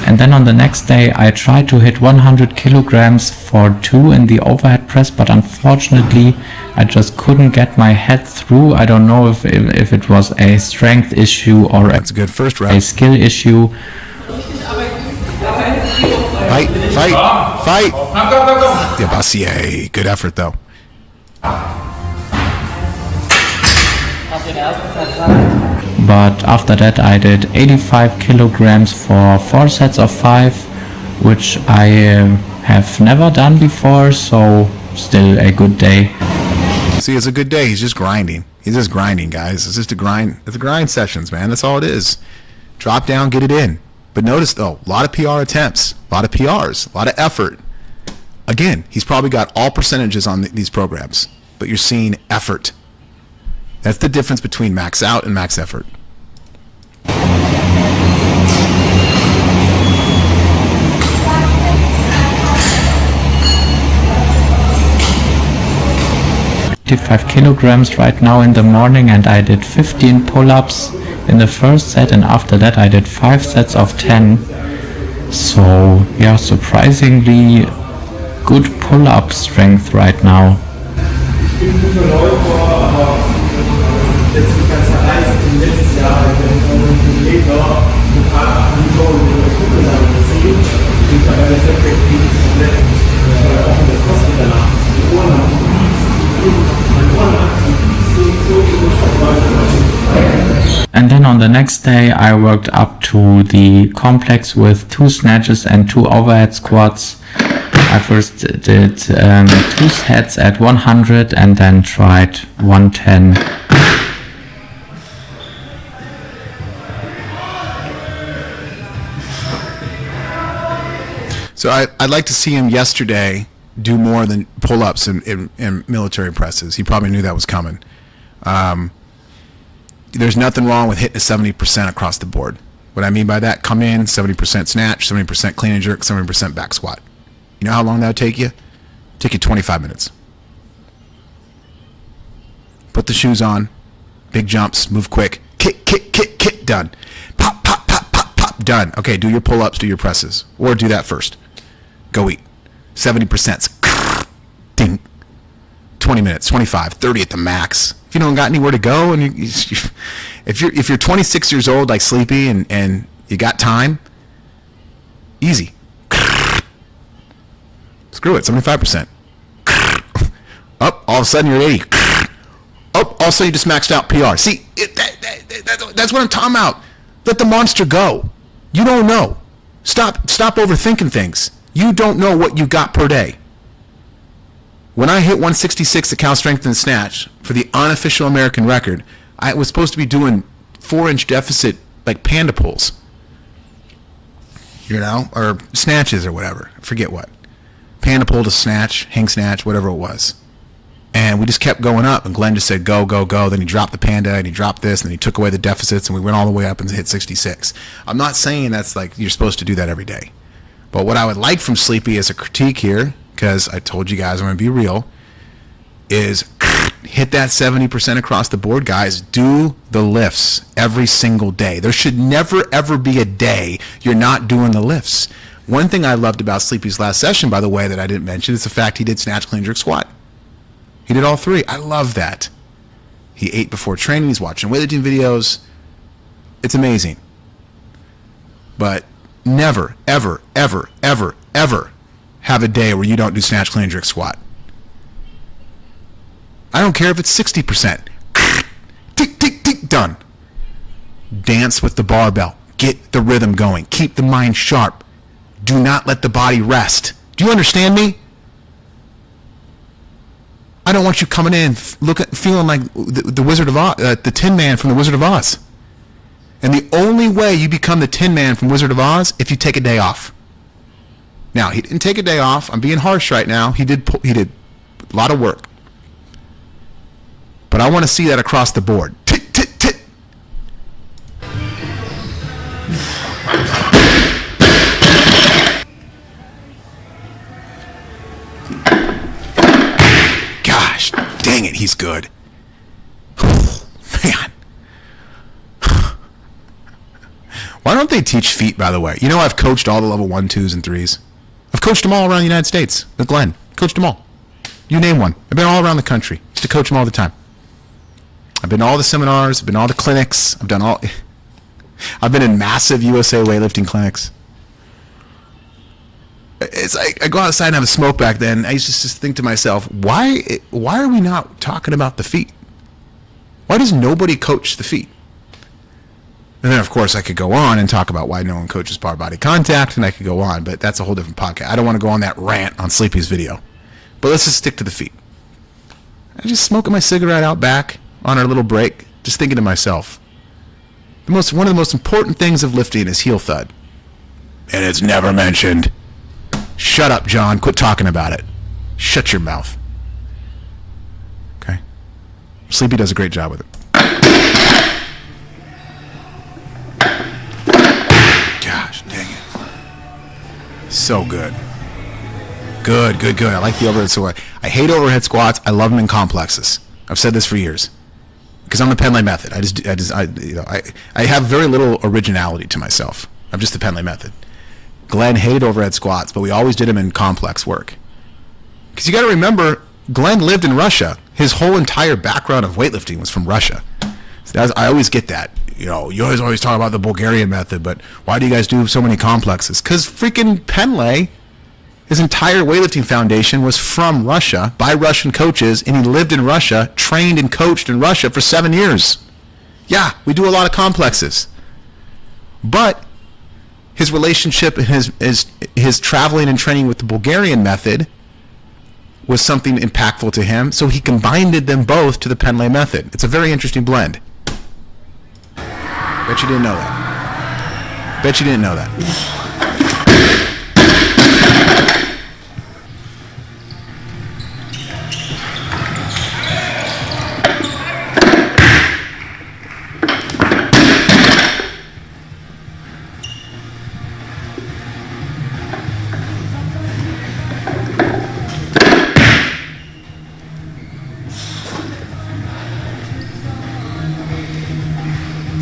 And then on the next day I tried to hit 100 kilograms for 2 in the overhead press, but unfortunately I just couldn't get my head through. I don't know if it was a strength issue or That's a good first rep. a skill issue. Fight! Yeah, Bassier. Good effort though. But after that I did 85 kilograms for 4 sets of 5, which I have never done before, so still a good day. See, it's a good day. He's just grinding. He's just grinding, guys. It's just a grind. It's a grind sessions, man. That's all it is. Drop down, get it in. But notice, though, a lot of PR attempts, a lot of PRs, a lot of effort. Again, he's probably got all percentages on these programs, but you're seeing effort. That's the difference between max out and max effort. Kilograms right now in the morning, and I did 15 pull-ups in the first set, and after that I did 5 sets of 10. So yeah, surprisingly good pull-up strength right now. And then on the next day I worked up to the complex with 2 snatches and 2 overhead squats. I first did 2 sets at 100 and then tried 110. So I'd like to see him yesterday do more than pull-ups and military presses. He probably knew that was coming. There's nothing wrong with hitting a 70% across the board. What I mean by that, come in, 70% snatch, 70% clean and jerk, 70% back squat. You know how long that would take you? Take you 25 minutes. Put the shoes on, big jumps, move quick, kick, kick, kick, kick, done. Pop, pop, pop, pop, pop, done. Okay, do your pull-ups, do your presses. Or do that first. Go eat. 70%. Ding. 20 minutes, 25, 30 at the max. If you don't got anywhere to go, and if you're 26 years old like Sleepy and you got time, easy. Screw it, 75%. Up, all of a sudden you're 80. Up, also you just maxed out PR. See, that's what I'm talking about. Let the monster go. You don't know. Stop overthinking things. You don't know what you got per day. When I hit 166 at Cal Strength and Snatch for the unofficial American record, I was supposed to be doing 4-inch deficit like panda pulls, or snatches or whatever. I forget what. Panda pull to snatch, hang snatch, whatever it was. And we just kept going up, and Glenn just said, go, go, go. Then he dropped the panda, and he dropped this, and then he took away the deficits, and we went all the way up and hit 66. I'm not saying that's like you're supposed to do that every day. But what I would like from Sleepy as a critique here, because I told you guys I'm going to be real, is hit that 70% across the board, guys. Do the lifts every single day. There should never, ever be a day you're not doing the lifts. One thing I loved about Sleepy's last session, by the way, that I didn't mention is the fact he did snatch, clean, jerk, squat. He did all 3. I love that. He ate before training. He's watching weightlifting videos. It's amazing. But never, ever, ever, ever, ever have a day where you don't do snatch, clean, jerk, squat. I don't care if it's 60%. Tick, tick, tick, done. Dance with the barbell. Get the rhythm going. Keep the mind sharp. Do not let the body rest. Do you understand me? I don't want you coming in feeling like the Wizard of Oz, the Tin Man from the Wizard of Oz. And the only way you become the Tin Man from Wizard of Oz if you take a day off. Now, he didn't take a day off. I'm being harsh right now. He did a lot of work. But I want to see that across the board. Tit, tit, tit. Gosh, dang it, he's good. Man. Why don't they teach feet, by the way? You know, I've coached all the level 1, 2s, and 3s. I've coached them all around the United States with Glenn. Coached them all. You name one. I've been all around the country. Used to coach them all the time. I've been to all the seminars. I've been to all the clinics. I've been in massive USA weightlifting clinics. It's like I go outside and have a smoke back then. I used to just think to myself, why are we not talking about the feet? Why does nobody coach the feet? And then, of course, I could go on and talk about why no one coaches bar body contact, and I could go on, but that's a whole different podcast. I don't want to go on that rant on Sleepy's video. But let's just stick to the feet. I just smoking my cigarette out back on our little break, just thinking to myself, one of the most important things of lifting is heel thud. And it's never mentioned. Shut up, John. Quit talking about it. Shut your mouth. Okay? Sleepy does a great job with it. Gosh, dang it. So good. Good. I like the overhead squat. I hate overhead squats. I love them in complexes. I've said this for years. Because I'm the Penlay method. I have very little originality to myself. I'm just the Penlay method. Glenn hated overhead squats, but we always did them in complex work. Because you got to remember, Glenn lived in Russia. His whole entire background of weightlifting was from Russia. So I always get that. You know, you always talk about the Bulgarian method, but why do you guys do so many complexes? Because freaking Penlay, his entire weightlifting foundation was from Russia, by Russian coaches, and he lived in Russia, trained and coached in Russia for 7 years. Yeah, we do a lot of complexes. But his relationship and his traveling and training with the Bulgarian method was something impactful to him, so he combined them both to the Pendlay method. It's a very interesting blend. Bet you didn't know that. Bet you didn't know that.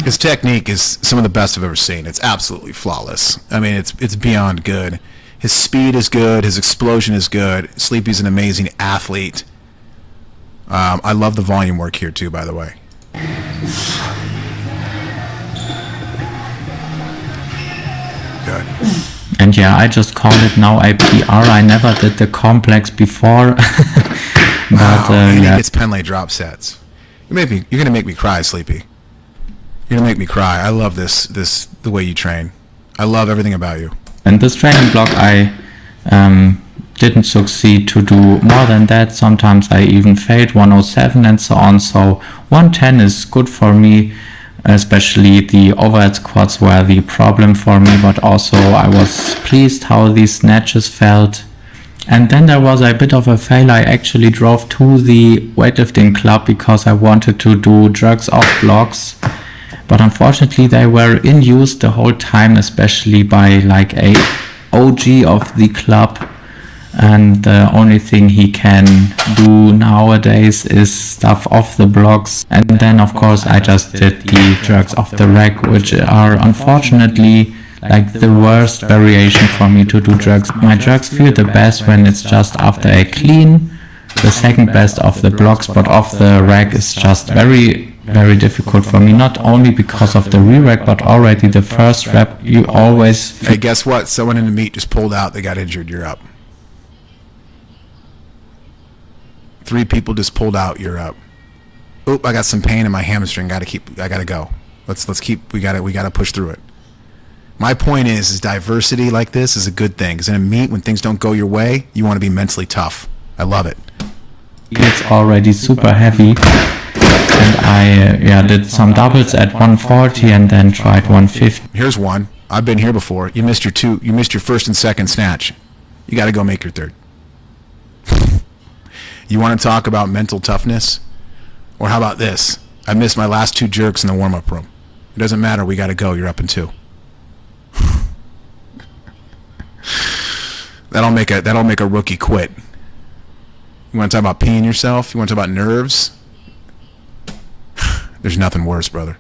His technique is some of the best I've ever seen. It's absolutely flawless. I mean, it's beyond good. His speed is good. His explosion is good. Sleepy's an amazing athlete. I love the volume work here too, by the way. Good. And yeah, I just call it now a PR. I never did the complex before. But and yeah. he gets Pendlay drop sets. You're gonna make me cry, Sleepy. You're gonna make me cry. I love the way you train. I love everything about you. In this training block, I didn't succeed to do more than that. Sometimes I even failed 107 and so on. So 110 is good for me, especially the overhead squats were the problem for me. But also I was pleased how these snatches felt. And then there was a bit of a fail. I actually drove to the weightlifting club because I wanted to do jerks off blocks. But unfortunately they were in use the whole time, especially by like a OG of the club. And the only thing he can do nowadays is stuff off the blocks. And then of course I just did the jerks off the rack, which are unfortunately like the worst variation for me to do jerks. My jerks feel the best when it's just after a clean, the second best off the blocks, but off the rack is just very difficult for me, not only because of the re-rack, but already the first rep you always Hey, guess what? Someone in the meet just pulled out. They got injured. You're up. 3 people just pulled out. You're up. Oop, I got some pain in my hamstring. I gotta go. Let's keep. We gotta push through it. My point is diversity like this is a good thing. Because in a meet, when things don't go your way, you want to be mentally tough. I love it. it's already super heavy. And I did some doubles at 140 and then tried 150. Here's one. I've been here before. You missed your first and second snatch. You got to go make your third. You want to talk about mental toughness? Or how about this? I missed my last 2 jerks in the warm-up room. It doesn't matter. We got to go. You're up in 2. That'll make a rookie quit. You want to talk about peeing yourself? You want to talk about nerves? There's nothing worse, brother.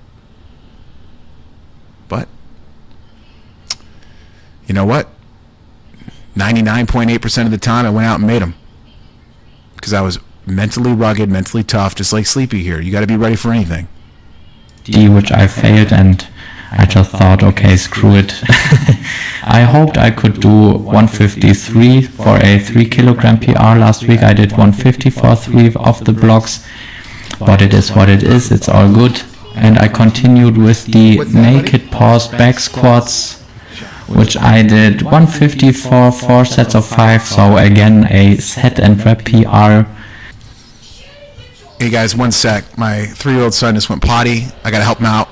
But you know what? 99.8% of the time I went out and made them. Because I was mentally rugged, mentally tough, just like Sleepy here. You got to be ready for anything. Which I failed, and I just thought, okay, screw it. I hoped I could do 153 for a 3 kilogram PR last week. I did 150 for 3 off the blocks, but it is what it is. It's all good. And I continued with the naked pause back squats, which I did 150 for 4 sets of 5. So again, a set and rep PR. Hey guys, one sec. My 3-year-old son just went potty. I gotta help him out.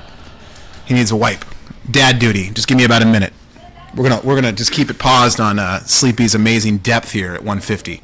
He needs a wipe. Dad duty. Just give me about a minute. We're gonna just keep it paused on Sleepy's amazing depth here at 150.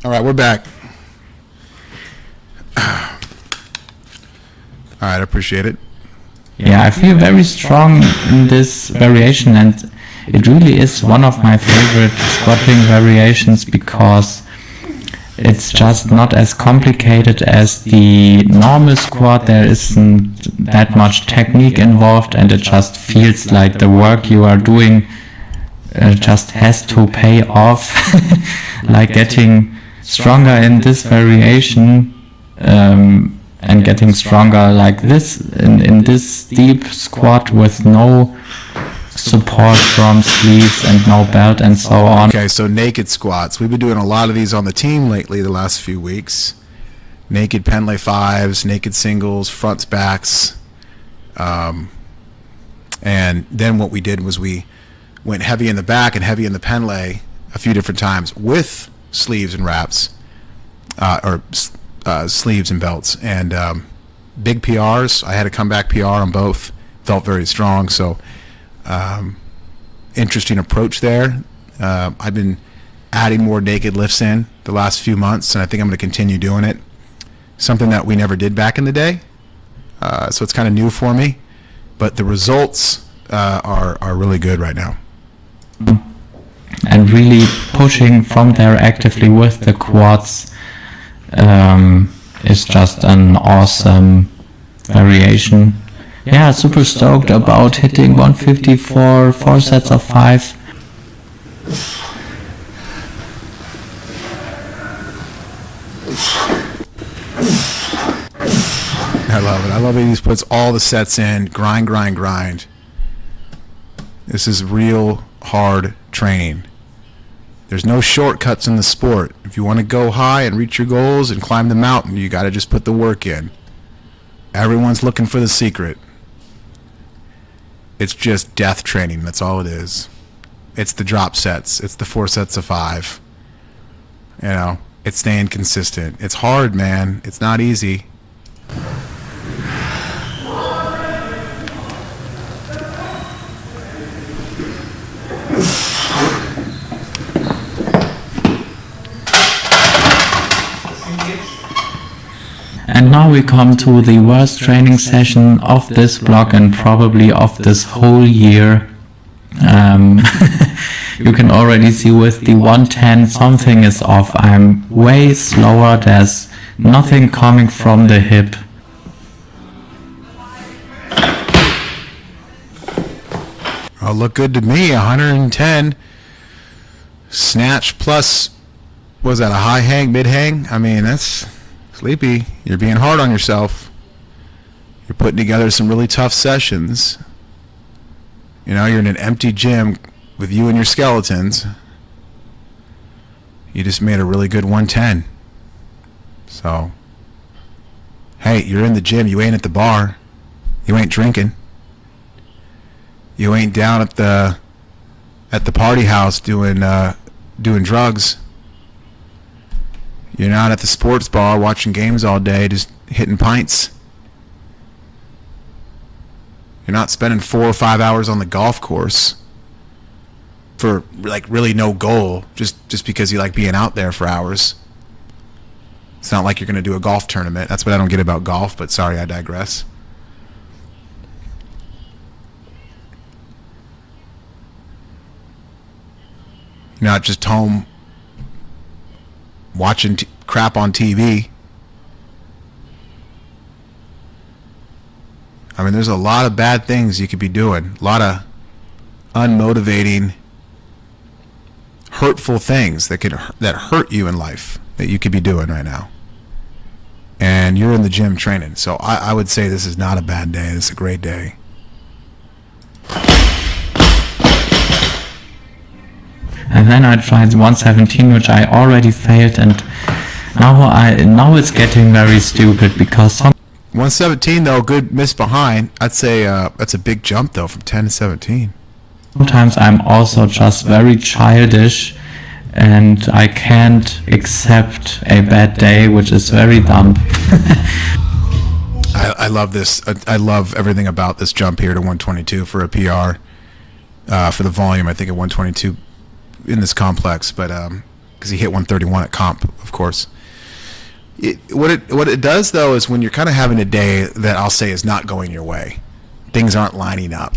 All right, we're back. All right, I appreciate it. Yeah, I feel very strong in this variation, and it really is one of my favorite squatting variations because it's just not as complicated as the normal squat. There isn't that much technique involved, and it just feels like the work you are doing just has to pay off. Like getting stronger in this variation and getting stronger like this in this deep squat with no support from sleeves and no belt and so on. Okay, so naked squats. We've been doing a lot of these on the team lately the last few weeks. Naked Pendlay 5s, naked singles, fronts, backs. And then what we did was we went heavy in the back and heavy in the Pendlay a few different times with sleeves and wraps, sleeves and belts. And big PRs. I had a comeback PR on both. Felt very strong. So interesting approach there. I've been adding more naked lifts in the last few months, and I think I'm going to continue doing it. Something that we never did back in the day. So it's kind of new for me, but the results are really good right now. And really pushing from there actively with the quads is just an awesome variation. Yeah, super stoked about hitting 154, 4 sets of 5. I love it. I love it. He just puts all the sets in, grind. This is real hard training. There's no shortcuts in the sport. If you want to go high and reach your goals and climb the mountain, you got to just put the work in. Everyone's looking for the secret. It's just death training. That's all it is. It's the drop sets. It's the 4 sets of 5. You know, it's staying consistent. It's hard, man. It's not easy. And now we come to the worst training session of this block and probably of this whole year. You can already see with the 110 something is off. I'm way slower. There's nothing coming from the hip. Oh, look good to me. 110 snatch plus, was that a high hang, mid hang? I mean, that's Sleepy. You're being hard on yourself. You're putting together some really tough sessions. You know, you're in an empty gym with you and your skeletons. You just made a really good 110. So, hey, you're in the gym. You ain't at the bar. You ain't drinking. You ain't down at the party house doing drugs. You're not at the sports bar watching games all day, just hitting pints. You're not spending 4 or 5 hours on the golf course for like really no goal, just because you like being out there for hours. It's not like you're going to do a golf tournament. That's what I don't get about golf, but sorry, I digress. You're not just home watching crap on TV. I mean, there's a lot of bad things you could be doing. A lot of unmotivating, hurtful things that hurt you in life that you could be doing right now. And you're in the gym training. So I would say this is not a bad day. This is a great day. And then I tried 117, which I already failed, and now it's getting very stupid because 117 though, good miss behind. I'd say that's a big jump though from 10 to 17. sometimes I'm also just very childish and I can't accept a bad day, which is very dumb. I love this. I love everything about this jump here to 122 for a PR. For the volume, I think at 122 in this complex, but because he hit 131 at comp, of course. What it does, though, is when you're kind of having a day that I'll say is not going your way, things aren't lining up,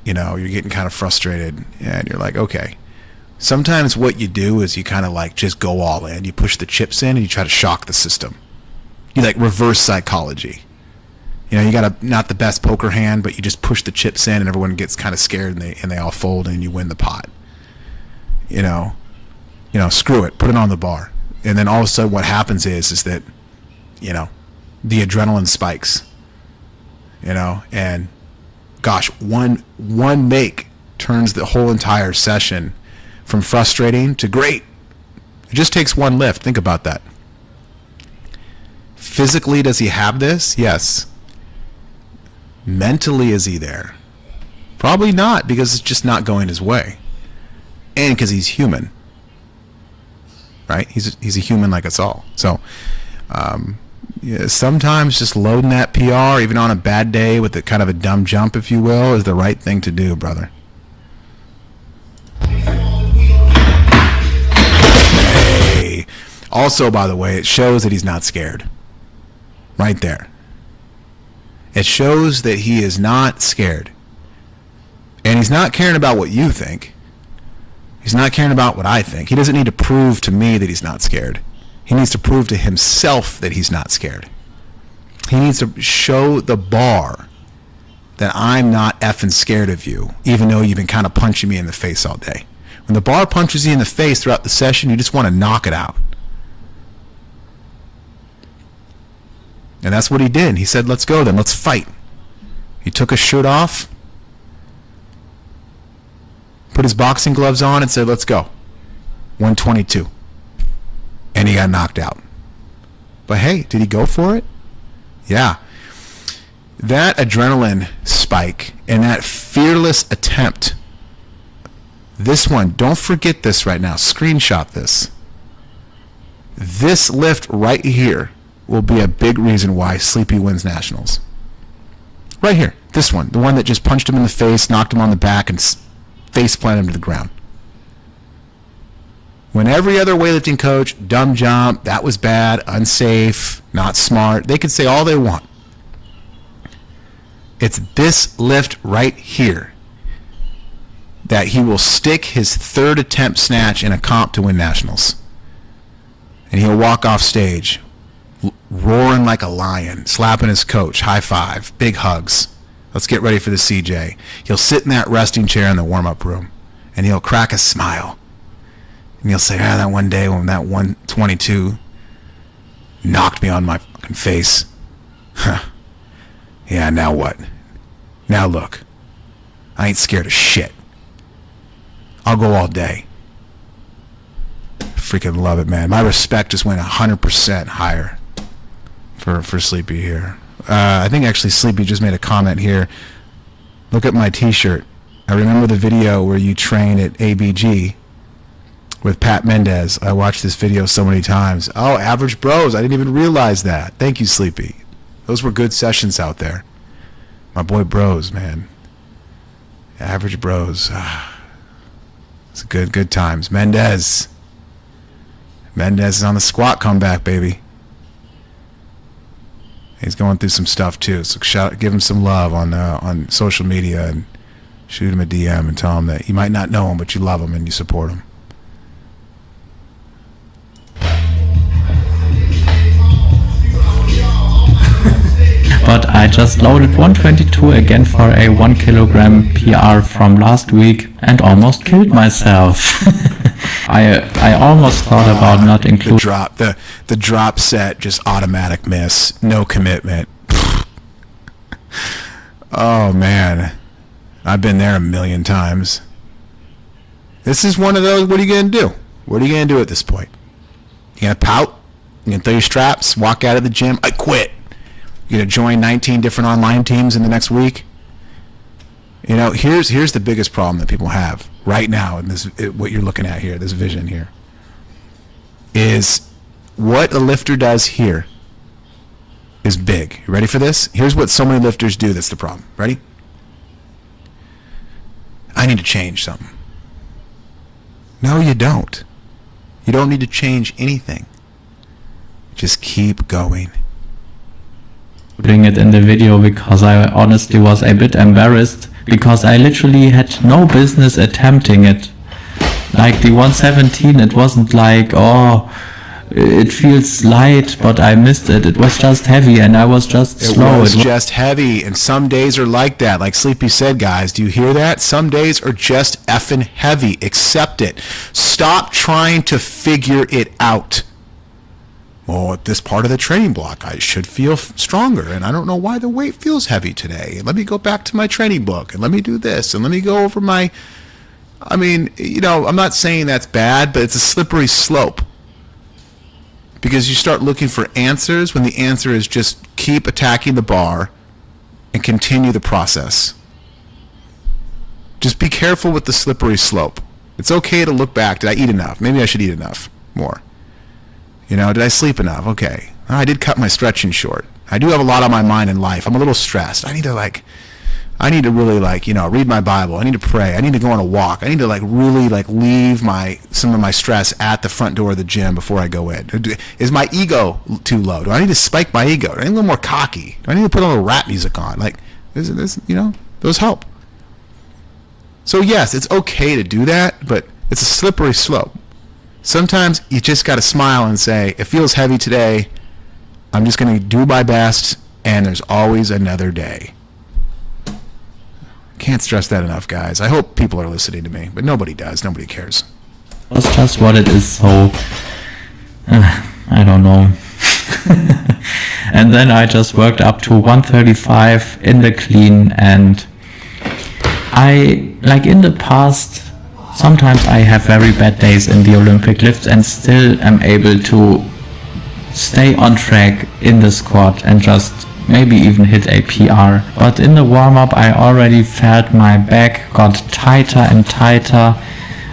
you know, you're getting kind of frustrated, and you're like, okay. Sometimes what you do is you kind of like just go all in. You push the chips in and you try to shock the system. You like reverse psychology. You know, you got not the best poker hand, but you just push the chips in and everyone gets kind of scared and they all fold and you win the pot. You know, screw it, put it on the bar. And then all of a sudden what happens is that, you know, the adrenaline spikes. You know, and gosh, one make turns the whole entire session from frustrating to great. It just takes one lift. Think about that. Physically, does he have this? Yes. Mentally, is he there? Probably not, because it's just not going his way. And because he's human. Right? He's a human like us all. So, yeah, sometimes just loading that PR, even on a bad day with a kind of a dumb jump, if you will, is the right thing to do, brother. Also, by the way, it shows that he's not scared. Right there. It shows that he is not scared. And he's not caring about what you think. He's not caring about what I think. He doesn't need to prove to me that he's not scared. He needs to prove to himself that he's not scared. He needs to show the bar that I'm not effing scared of you, even though you've been kind of punching me in the face all day. When the bar punches you in the face throughout the session, you just want to knock it out. And that's what he did. He said, let's go then, let's fight. He took his shirt off, put his boxing gloves on, and said, let's go. 122. And he got knocked out. But hey, did he go for it? Yeah. That adrenaline spike and that fearless attempt, this one, don't forget this right now. Screenshot this. This lift right here will be a big reason why Sleepy wins nationals. Right here, this one, the one that just punched him in the face, knocked him on the back, and face planted him to the ground. When every other weightlifting coach, dumb jump, that was bad, unsafe, not smart, they could say all they want. It's this lift right here that he will stick his third attempt snatch in a comp to win nationals. And he'll walk off stage roaring like a lion, slapping his coach, high five, big hugs. Let's get ready for the CJ. He'll sit in that resting chair in the warm-up room, and he'll crack a smile. And he'll say, that one day when that 122 knocked me on my fucking face. Huh. Yeah, now what? Now look. I ain't scared of shit. I'll go all day. Freaking love it, man. My respect just went 100% higher for Sleepy here. I think actually Sleepy just made a comment here. Look at my t-shirt. I remember the video where you train at ABG with Pat Mendez. I watched this video so many times. Oh, Average Bros. I didn't even realize that. Thank you, Sleepy. Those were good sessions out there. My boy Bros, man. Average Bros. It's good times. Mendez is on the squat comeback, baby. He's going through some stuff too, so give him some love on social media and shoot him a DM and tell him that you might not know him, but you love him and you support him. But I just loaded 122 again for a 1 kilogram PR from last week and almost killed myself. I almost thought about not including the drop set, just automatic miss, no commitment. Oh man, I've been there a million times. This is one of those. What are you gonna do? What are you gonna do at this point? You gonna pout? You gonna throw your straps? Walk out of the gym? I quit. You gonna join 19 different online teams in the next week? You know, here's the biggest problem that people have right now, and what you're looking at here, this vision here, is what a lifter does here is big. You ready for this? Here's what so many lifters do that's the problem. Ready? I need to change something. No, you don't. You don't need to change anything. Just keep going. Putting it in the video because I honestly was a bit embarrassed because I literally had no business attempting it. Like the 117, it wasn't like, oh, it feels light, but I missed it. It was just heavy and I was just slow. It was just heavy, and some days are like that. Like Sleepy said, guys, do you hear that? Some days are just effing heavy. Accept it. Stop trying to figure it out. Well, at this part of the training block, I should feel stronger, and I don't know why the weight feels heavy today. Let me go back to my training book, and let me do this, and let me go over my... I mean, I'm not saying that's bad, but it's a slippery slope. Because you start looking for answers when the answer is just keep attacking the bar and continue the process. Just be careful with the slippery slope. It's okay to look back. Did I eat enough? Maybe I should eat enough more. Did I sleep enough? Okay. I did cut my stretching short. I do have a lot on my mind in life. I'm a little stressed. I need to really read my Bible. I need to pray. I need to go on a walk. I need to really leave some of my stress at the front door of the gym before I go in. Is my ego too low? Do I need to spike my ego? Do I need a little more cocky? Do I need to put a little rap music on? Those help. So yes, it's okay to do that, but it's a slippery slope. Sometimes you just got to smile and say, it feels heavy today. I'm just going to do my best, and there's always another day. Can't stress that enough, guys. I hope people are listening to me, but nobody does. Nobody cares. That's just what it is, so I don't know. And then I just worked up to 135 in the clean, and in the past, sometimes I have very bad days in the Olympic lifts and still am able to stay on track in the squat and just maybe even hit a PR. But in the warm-up I already felt my back got tighter and tighter.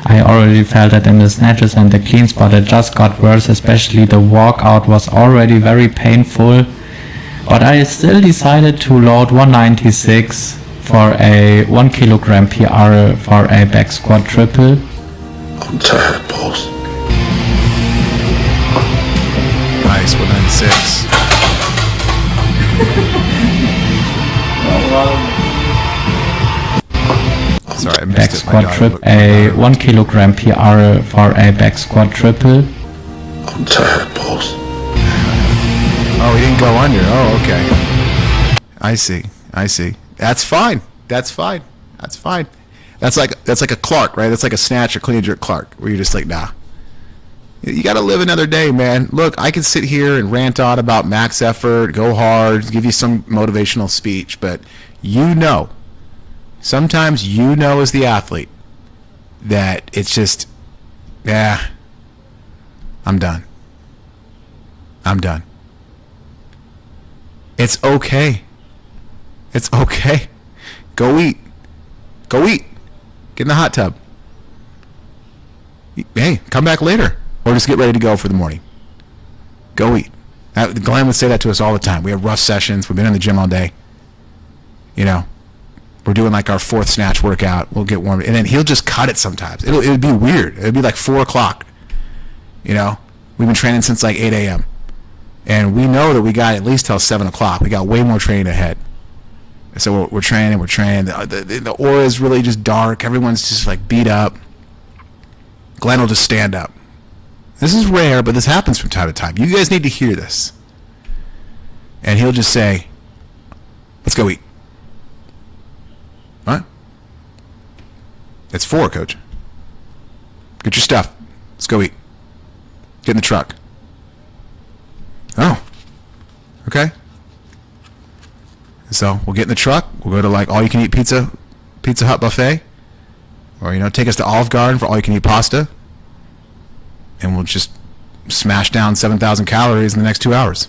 I already felt that in the snatches and the cleans, but it just got worse, especially the walkout was already very painful. But I still decided to load 196 for a 1 kilogram PR for a back squat triple. I'm tired, boss. Nice, 196. Sorry, I missed back it. squat triple, a 1 kilogram PR for a back squat triple. I'm tired, boss. Oh, he didn't go under. Oh, okay. I see. That's fine. That's like a Clark, right? That's like a snatch or clean and jerk Clark, where you're just like, nah. You got to live another day, man. Look, I can sit here and rant on about max effort, go hard, give you some motivational speech, but sometimes as the athlete, that it's just, I'm done. It's okay. Go eat. Get in the hot tub. Hey, come back later. Or just get ready to go for the morning. Go eat. Glenn would say that to us all the time. We have rough sessions. We've been in the gym all day. We're doing like our fourth snatch workout. We'll get warm. And then he'll just cut it sometimes. It would be weird. It would be like 4 o'clock. We've been training since like 8 a.m. And we know that we got at least till 7 o'clock. We got way more training ahead. So we're training. The aura is really just dark. Everyone's just like beat up. Glenn will just stand up. This is rare, but this happens from time to time. You guys need to hear this. And he'll just say, let's go eat. What? It's 4, coach. Get your stuff. Let's go eat. Get in the truck. Oh. Okay. So we'll get in the truck. We'll go to like all-you-can-eat Pizza Hut buffet. Or, take us to Olive Garden for all-you-can-eat pasta. And we'll just smash down 7,000 calories in the next 2 hours.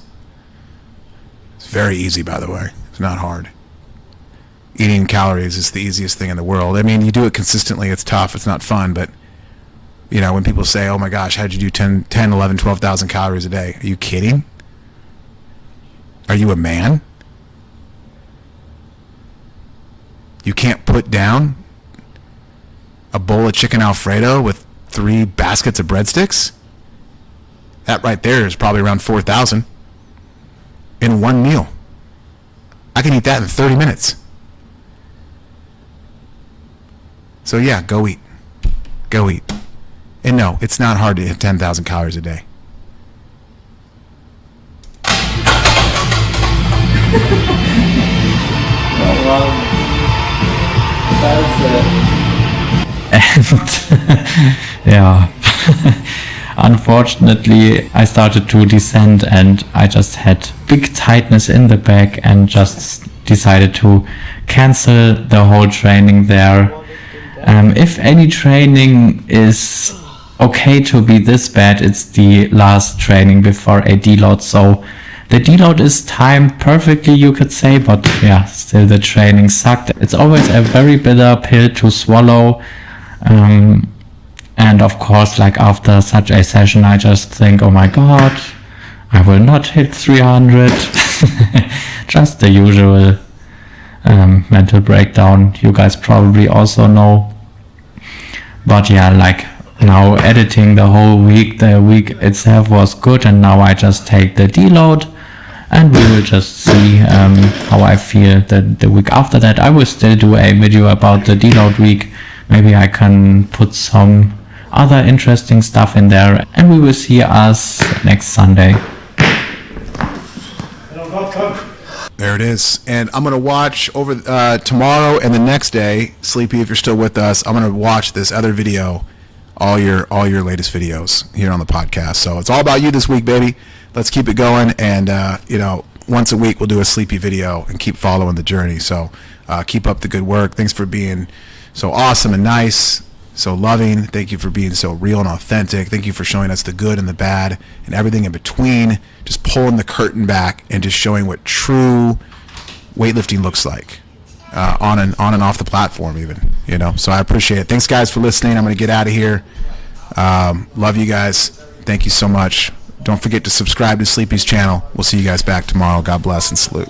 It's very easy, by the way. It's not hard. Eating calories is the easiest thing in the world. I mean, you do it consistently. It's tough. It's not fun. But, when people say, oh, my gosh, how'd you do 10, 11, 12,000 calories a day? Are you kidding? Are you a man? You can't put down a bowl of chicken Alfredo with 3 baskets of breadsticks? That right there is probably around 4,000 in one meal. I can eat that in 30 minutes. So yeah, go eat. Go eat. And no, it's not hard to hit 10,000 calories a day. And yeah, unfortunately I started to descend and I just had big tightness in the back and just decided to cancel the whole training there. If any training is okay to be this bad, it's the last training before a deload. So the deload is timed perfectly, you could say, but yeah, still the training sucked. It's always a very bitter pill to swallow. And of course, like after such a session, I just think, oh my god, I will not hit 300. Just the usual mental breakdown you guys probably also know. But yeah, like now editing the whole week, the week itself was good, and now I just take the deload and we will just see how I feel the week after that. I will still do a video about the deload week. Maybe I can put some other interesting stuff in there, and we will see us next Sunday. There it is. And I'm going to watch over tomorrow and the next day, Sleepy, if you're still with us, I'm going to watch this other video, all your latest videos here on the podcast. So it's all about you this week, baby. Let's keep it going. And, once a week we'll do a Sleepy video and keep following the journey. So keep up the good work. Thanks for being so awesome and nice, so loving. Thank you for being so real and authentic. Thank you for showing us the good and the bad and everything in between, just pulling the curtain back and just showing what true weightlifting looks like on and off the platform even, So I appreciate it. Thanks, guys, for listening. I'm going to get out of here. Love you guys. Thank you so much. Don't forget to subscribe to Sleepy's channel. We'll see you guys back tomorrow. God bless and salute.